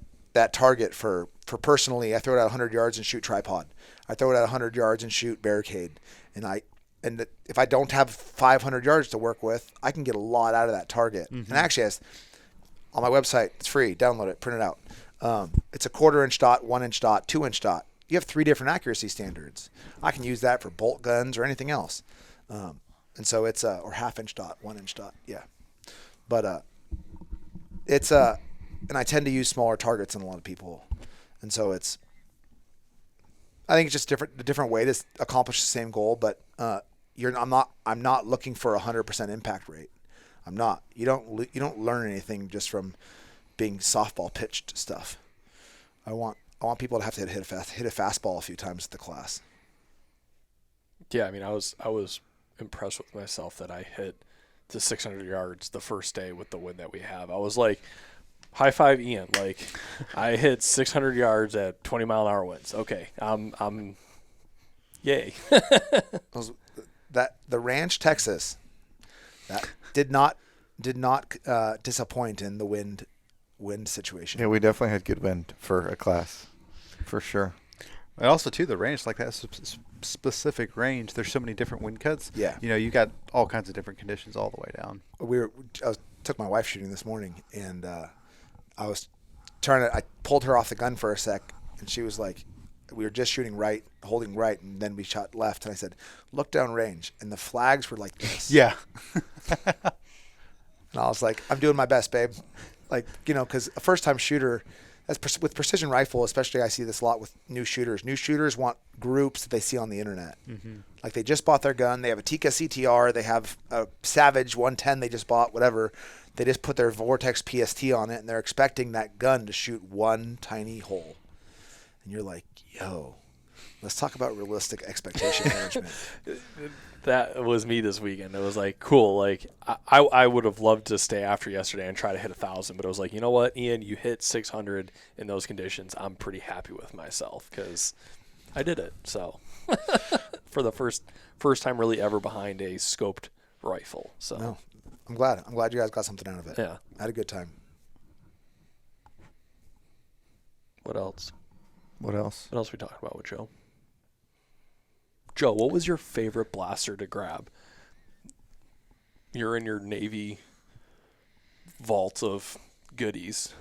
target for personally. I throw it at 100 yards and shoot tripod. I throw it at 100 yards and shoot barricade. And if I don't have 500 yards to work with, I can get a lot out of that target. And actually, on my website, it's free. Download it, print it out. It's a 1/4 inch dot, 1 inch dot, 2 inch dot. You have 3 different accuracy standards. I can use that for bolt guns or anything else. And so it's or 1/2 inch dot, 1 inch dot. Yeah. But it's and I tend to use smaller targets than a lot of people. And so I think it's just a different way to accomplish the same goal, but I'm not looking for 100% impact rate. I'm not. You don't learn anything just from being softball pitched stuff. I want people to have to hit a fastball a few times at the class. Yeah, I was impressed with myself that I hit to 600 yards the first day with the wind that we have. I was like, high five Ian. Like I hit 600 yards at 20 mile an hour winds. Okay. I'm yay. The Ranch, Texas, that did not disappoint in the wind situation. Yeah, we definitely had good wind for a class, for sure. And also too, the range, like that specific range, there's so many different wind cuts. Yeah. You got all kinds of different conditions all the way down. I took my wife shooting this morning, and I was I pulled her off the gun for a sec, and she was like, we were just shooting right, holding right, and then we shot left. And I said, look down range. And the flags were like this. Yeah. And I was like, I'm doing my best, babe. Like, because a first-time shooter, with precision rifle, especially I see this a lot with new shooters. New shooters want groups that they see on the internet. Mm-hmm. Like they just bought their gun. They have a Tika CTR. They have a Savage 110 they just bought, whatever. They just put their Vortex PST on it, and they're expecting that gun to shoot one tiny hole. And you're like, yo, let's talk about realistic expectation management. That was me this weekend. It was like, cool. Like I would have loved to stay after yesterday and try to hit 1,000, but I was like, you know what, Ian, you hit 600 in those conditions. I'm pretty happy with myself because I did it. So for the first time really ever behind a scoped rifle. So no, I'm glad you guys got something out of it. Yeah. I had a good time. What else? What else? What else we talking about with Joe? Joe, what was your favorite blaster to grab? You're in your Navy vault of goodies.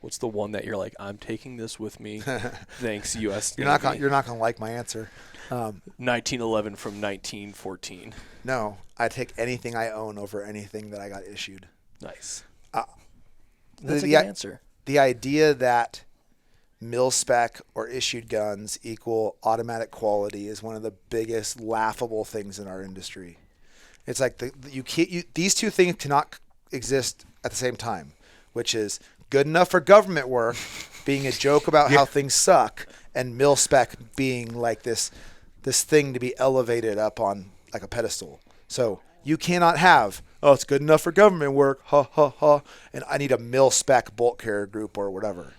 What's the one that you're like, I'm taking this with me? Thanks, U.S. You're not gonna like my answer. 1911 from 1914. No, I take anything I own over anything that I got issued. Nice. That's a good answer. The idea that mil spec or issued guns equal automatic quality is one of the biggest laughable things in our industry. It's like these two things cannot exist at the same time, which is good enough for government work being a joke about how things suck, and mil spec being like this thing to be elevated up on like a pedestal. So you cannot have, oh, it's good enough for government work, ha ha ha, and I need a mil spec bolt carrier group or whatever.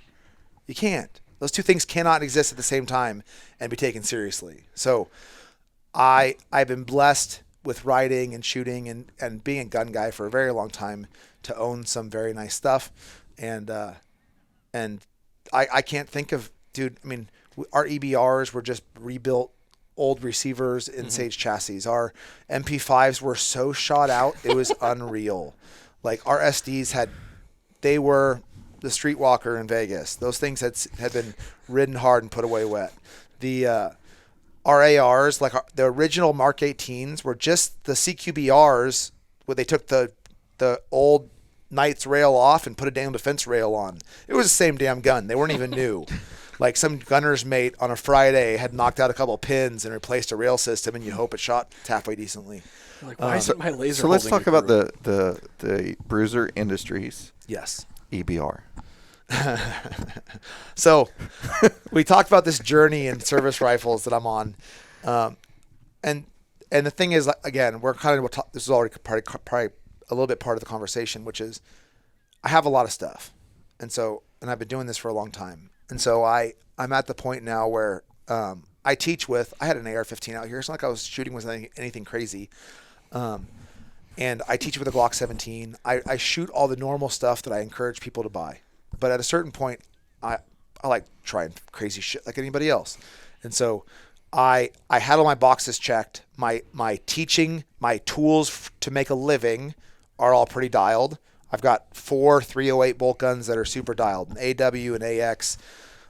You can't. Those two things cannot exist at the same time and be taken seriously. So I've been blessed with riding and shooting and being a gun guy for a very long time to own some very nice stuff. And I can't think of, dude, I mean, our EBRs were just rebuilt old receivers in Sage chassis. Our MP5s were so shot out, it was unreal. Like our SDs they were the streetwalker in Vegas. Those things had been ridden hard and put away wet. Our ARs, like the original Mark 18s, were just the CQBRs where they took the old Knight's rail off and put a damn defense rail on. It was the same damn gun. They weren't even new. Like some gunner's mate on a Friday had knocked out a couple of pins and replaced a rail system, and you hope it shot halfway decently. Like, why isn't my laser? So let's talk about the Bruiser Industries. Yes. EBR. So we talked about this journey in service rifles that I'm on, and the thing is, again, we're kind of this is already probably a little bit part of the conversation, which is I have a lot of stuff, and I've been doing this for a long time, and so I'm at the point now where I teach with. I had an AR-15 out here. It's not like I was shooting with anything crazy. And I teach with a Glock 17. I shoot all the normal stuff that I encourage people to buy. But at a certain point, I like trying crazy shit like anybody else. And so I had all my boxes checked. My teaching, my tools to make a living are all pretty dialed. I've got 4 308 bolt guns that are super dialed, an AW, an AX,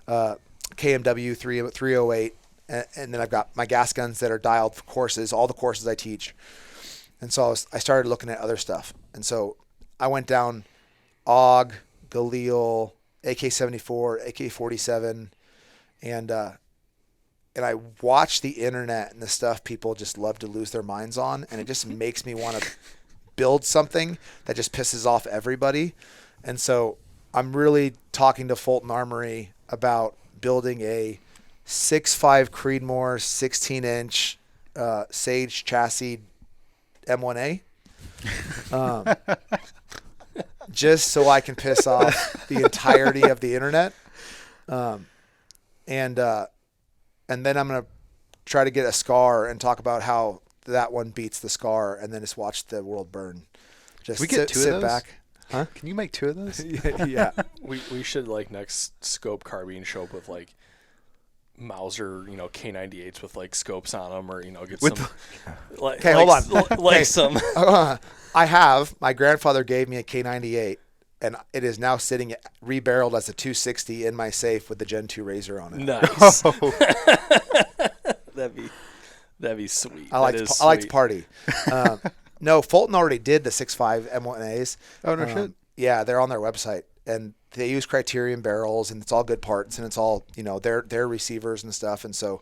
KMW 308, and then I've got my gas guns that are dialed for courses, all the courses I teach. And so I started looking at other stuff. And so I went down AUG, Galil, AK-74, AK-47, and I watch the internet and the stuff people just love to lose their minds on, and it just makes me want to build something that just pisses off everybody. And so I'm really talking to Fulton Armory about building a 6.5 Creedmoor 16-inch Sage chassis M1A. Just so I can piss off the entirety of the internet. And then I'm going to try to get a SCAR and talk about how that one beats the SCAR, and then just watch the world burn. Just we get two sit of those? back. Huh? Can you make 2 of those? Yeah. We should, like, next scope carbine show up with, like, Mauser, K98s with, like, scopes on them, or, get some. Okay, hold on. Like some. My grandfather gave me a K98, and it is now sitting rebarreled as a 260 in my safe with the Gen 2 Razor on it. Nice. That'd be sweet. I like to party. No, Fulton already did the 6.5 M1As. Oh, no shit. Yeah, they're on their website, and they use Criterion barrels, and it's all good parts, and it's all their receivers and stuff. And so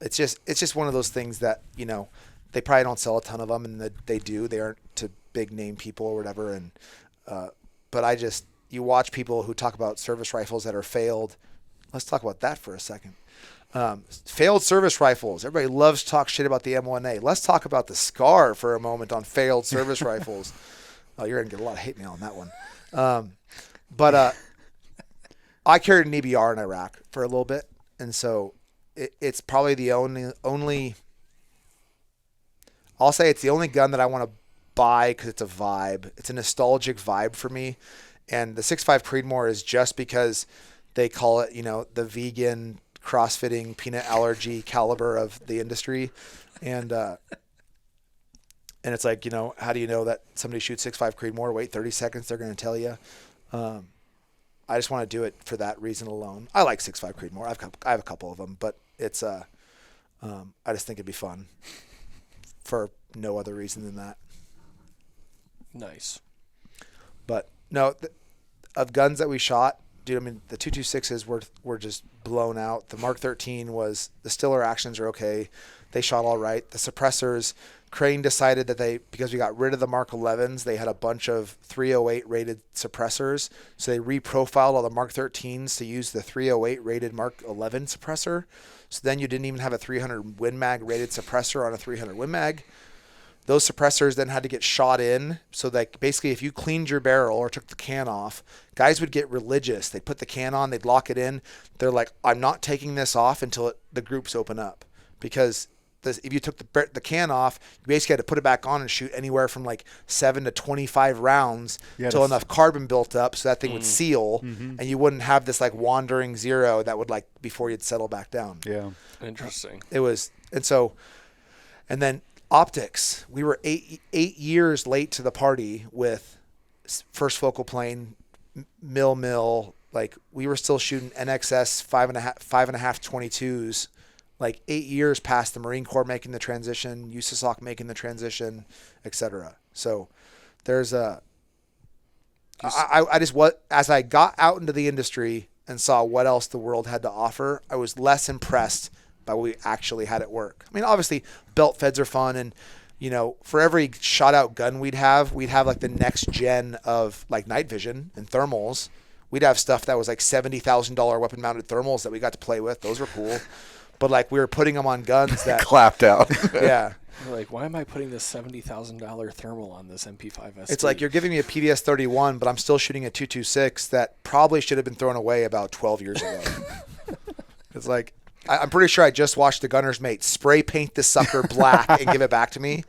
it's just one of those things that they probably don't sell a ton of them, and they do. They aren't to big name people or whatever. And but you watch people who talk about service rifles that are failed. Let's talk about that for a second. Failed service rifles. Everybody loves to talk shit about the M1A. Let's talk about the SCAR for a moment on failed service rifles. Oh, you're going to get a lot of hate mail on that one. But I carried an EBR in Iraq for a little bit. And so it's probably the only. I'll say it's the only gun that I want to buy because it's a vibe. It's a nostalgic vibe for me, and the 6.5 Creedmoor is just because they call it, the vegan crossfitting peanut allergy caliber of the industry, and it's like, how do you know that somebody shoots 6.5 Creedmoor? Wait 30 seconds, they're going to tell you. I just want to do it for that reason alone. I like 6.5 Creedmoor. I have a couple of them, but it's I just think it'd be fun for no other reason than that. Nice. But no, of guns that we shot, dude, I mean, the 226s were just blown out. The Mark 13 the Stiller actions are okay. They shot all right. The suppressors, Crane decided that because we got rid of the Mark 11s, they had a bunch of 308 rated suppressors. So they reprofiled all the Mark 13s to use the 308 rated Mark 11 suppressor. So then you didn't even have a 300 Win Mag rated suppressor on a 300 Win Mag. Those suppressors then had to get shot in. So that basically if you cleaned your barrel or took the can off, guys would get religious. They'd put the can on, they'd lock it in. They're like, I'm not taking this off until the groups open up. Because if you took the can off, you basically had to put it back on and shoot anywhere from like 7 to 25 rounds until enough carbon built up so that thing would seal, and you wouldn't have this like wandering zero that would before you'd settle back down. Yeah. Interesting. It was, and then optics. We were eight years late to the party with first focal plane, mill. Like we were still shooting NXS 5.5 22s. Like 8 years past the Marine Corps making the transition, USASOC making the transition, etc. So there's as I got out into the industry and saw what else the world had to offer, I was less impressed by what we actually had at work. I mean, obviously belt feds are fun, and for every shot out gun we'd have like the next gen of like night vision and thermals. We'd have stuff that was like $70,000 weapon mounted thermals that we got to play with. Those were cool. But like we were putting them on guns that clapped out. Yeah. You're like, why am I putting this $70,000 thermal on this MP5S? It's like you're giving me a PDS 31, but I'm still shooting a 226 that probably should have been thrown away about 12 years ago. It's like I'm pretty sure I just watched the gunner's mate spray paint this sucker black and give it back to me.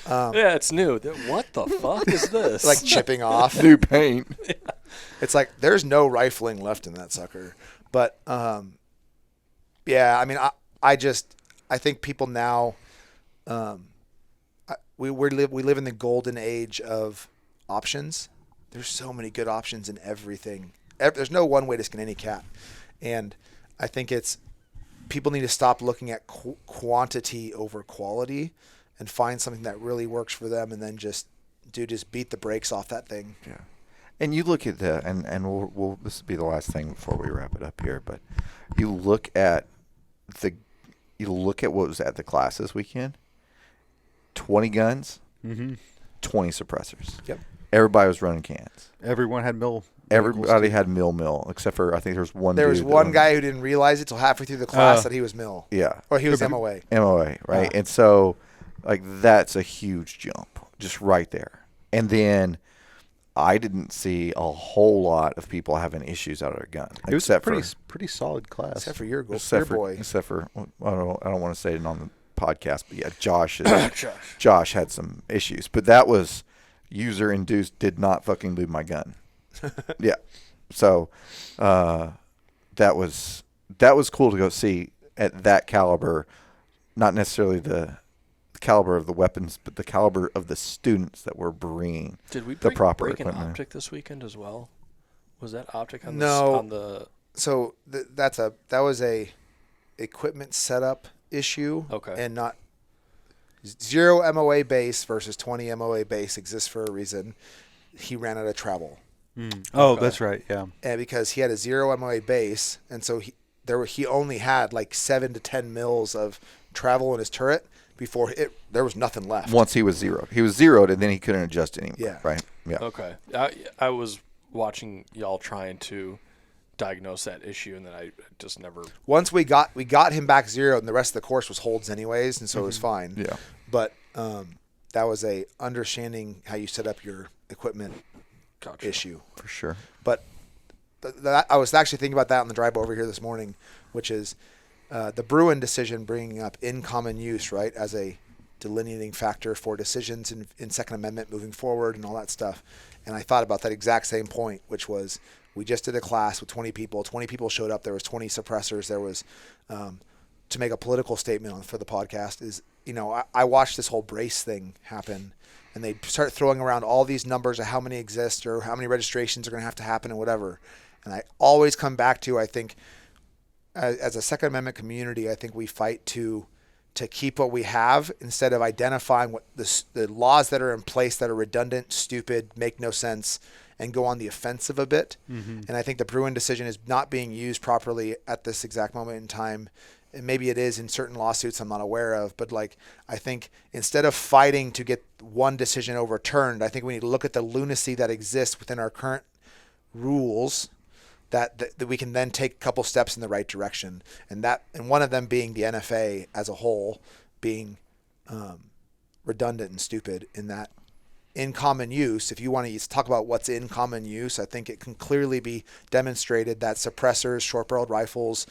Yeah, it's new. What the fuck is this? Like chipping off. New paint. Yeah. It's like there's no rifling left in that sucker. But yeah, I mean, I think people now, we live in the golden age of options. There's so many good options in everything. There's no one way to skin any cat, and I think people need to stop looking at quantity over quality, and find something that really works for them, and then just beat the brakes off that thing. Yeah. And you look at and we'll this will be the last thing before we wrap it up here, but you look at what was at the class this weekend. 20 guns, 20 suppressors. Yep. Everybody was running cans. Everyone had mill. Everybody had mill, except for I think there was one. There was one guy who didn't realize it till halfway through the class that he was mill. Yeah. Or he was MOA. MOA, right? And so, like, that's a huge jump, just right there. And then I didn't see a whole lot of people having issues out of their gun. It was a pretty solid class. Except for your boy. Except for I don't want to say it on the podcast, but yeah, Josh had some issues. But that was user induced. Did not fucking lose my gun. Yeah. So that was cool to go see at that caliber. Not necessarily the caliber of the weapons, but the caliber of the students that were bringing the proper break an equipment. optic this weekend as well? Was that optic on the So that was a equipment setup issue. Okay. And not 0 MOA base versus 20 MOA base exists for a reason. He ran out of travel. Oh, okay. That's right. Yeah. And because he had a 0 MOA base, and so he only had like 7 to 10 mils of travel in his turret. Before there was nothing left. Once he was zeroed, and then he couldn't adjust anymore. Yeah. Right. Yeah. Okay. I was watching y'all trying to diagnose that issue, and then I just never. Once we got him back zeroed, and the rest of the course was holds anyways, and so it was fine. Yeah. But that was a understanding how you set up your equipment issue for sure. But I was actually thinking about that on the drive over here this morning, which is the Bruin decision bringing up in common use, right, as a delineating factor for decisions in Second Amendment moving forward and all that stuff. And I thought about that exact same point, which was we just did a class with 20 people. 20 people showed up. There was 20 suppressors. There was, to make a political statement for the podcast is, I watched this whole brace thing happen, and they start throwing around all these numbers of how many exist or how many registrations are going to have to happen and whatever. And I always come back to, I think, as a Second Amendment community, I think we fight to keep what we have instead of identifying what the laws that are in place that are redundant, stupid, make no sense, and go on the offensive a bit. Mm-hmm. And I think the Bruin decision is not being used properly at this exact moment in time. And maybe it is in certain lawsuits I'm not aware of, but I think instead of fighting to get one decision overturned, I think we need to look at the lunacy that exists within our current rules that we can then take a couple steps in the right direction. And one of them being the NFA as a whole being redundant and stupid in that in common use, if you want to talk about what's in common use, I think it can clearly be demonstrated that suppressors, short-barreled rifles,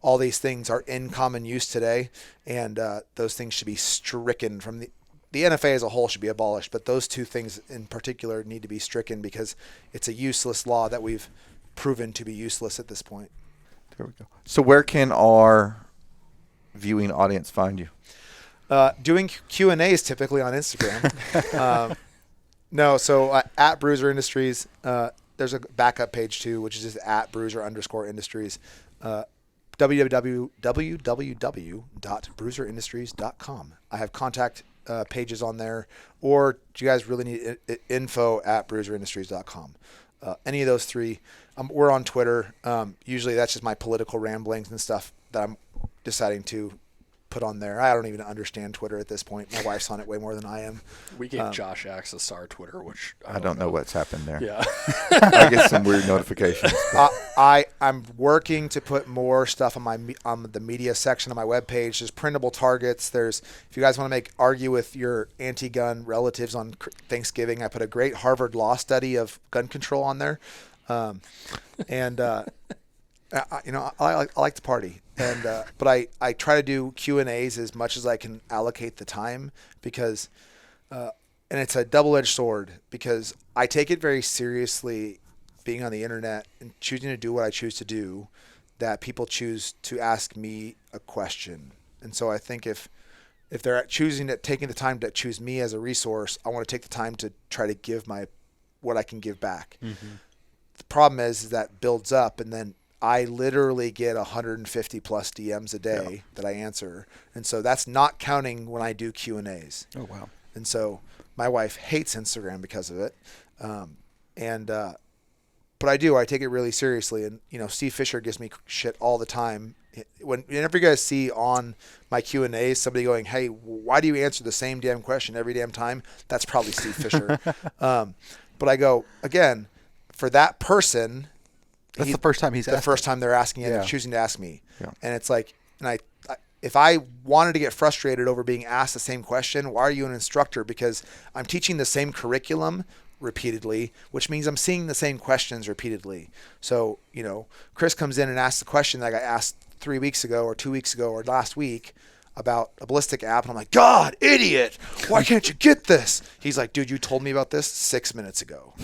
all these things are in common use today, and those things should be stricken from the NFA as a whole should be abolished, but those two things in particular need to be stricken because it's a useless law that we've proven to be useless at this point. There we go. So where can our viewing audience find you? Doing Q&As typically on Instagram. So at Bruiser Industries, there's a backup page too, which is just at Bruiser_Industries. www.bruiserindustries.com. I have contact pages on there, or do you guys really need info@bruiserindustries.com? Any of those three. We're on Twitter. Usually that's just my political ramblings and stuff that I'm deciding to put on there. I don't even understand Twitter at this point. My wife's on it way more than I am. We gave Josh access to our Twitter, which I don't know what's happened there. Yeah. I get some weird notifications. I'm working to put more stuff on the media section of my webpage. There's printable targets. If you guys want to argue with your anti-gun relatives on Thanksgiving, I put a great Harvard law study of gun control on there. I like to party, but I try to do Q&As as much as I can allocate the time because, and it's a double-edged sword because I take it very seriously being on the internet and choosing to do what I choose to do, that people choose to ask me a question. And so I think if they're taking the time to choose me as a resource, I want to take the time to try to give what I can give back. Mm-hmm. The problem is that builds up, and then I literally get 150 plus DMs a day that I answer. And so that's not counting when I do Q&As. Oh, wow. And so my wife hates Instagram because of it. But I take it really seriously. And, Steve Fisher gives me shit all the time. Whenever you guys see on my Q&As somebody going, hey, why do you answer the same damn question every damn time? That's probably Steve Fisher. But I go, again, for that person, that's the first time he's asking. The first time they're asking it and choosing to ask me. Yeah. And it's like, if I wanted to get frustrated over being asked the same question, why are you an instructor? Because I'm teaching the same curriculum repeatedly, which means I'm seeing the same questions repeatedly. So, Chris comes in and asks the question that I got asked 3 weeks ago or 2 weeks ago or last week about a ballistic app. And I'm like, God, idiot, why can't you get this? He's like, dude, you told me about this 6 minutes ago.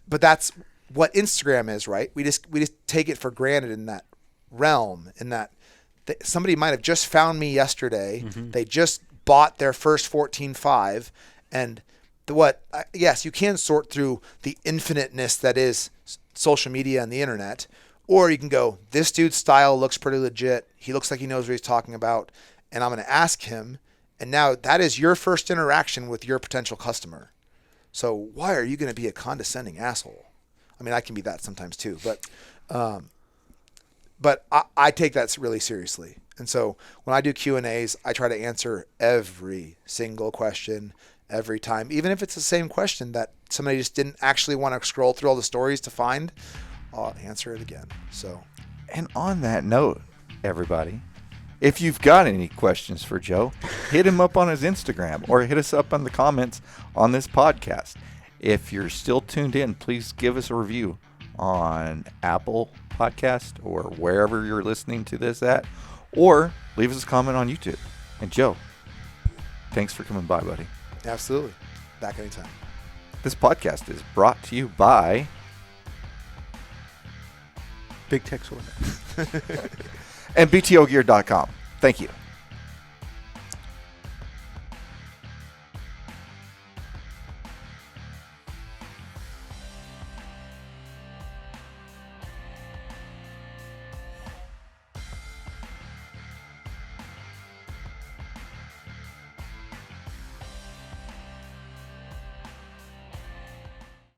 But that's what Instagram is, right? We just take it for granted in that realm, in that somebody might have just found me yesterday. Mm-hmm. They just bought their first 14.5, and yes, you can sort through the infiniteness that is social media and the internet, or you can go, this dude's style looks pretty legit. He looks like he knows what he's talking about, and I'm going to ask him. And now that is your first interaction with your potential customer. So why are you going to be a condescending asshole? I mean, I can be that sometimes too, but I take that really seriously. And so when I do Q&As, I try to answer every single question every time, even if it's the same question that somebody just didn't actually want to scroll through all the stories to find, I'll answer it again. So, and on that note, everybody, if you've got any questions for Joe, hit him up on his Instagram or hit us up on the comments on this podcast. If you're still tuned in, please give us a review on Apple Podcast or wherever you're listening to this at, or leave us a comment on YouTube. And Joe, thanks for coming by, buddy. Absolutely. Back anytime. This podcast is brought to you by Big Tech Sword. and BTOgear.com. Thank you.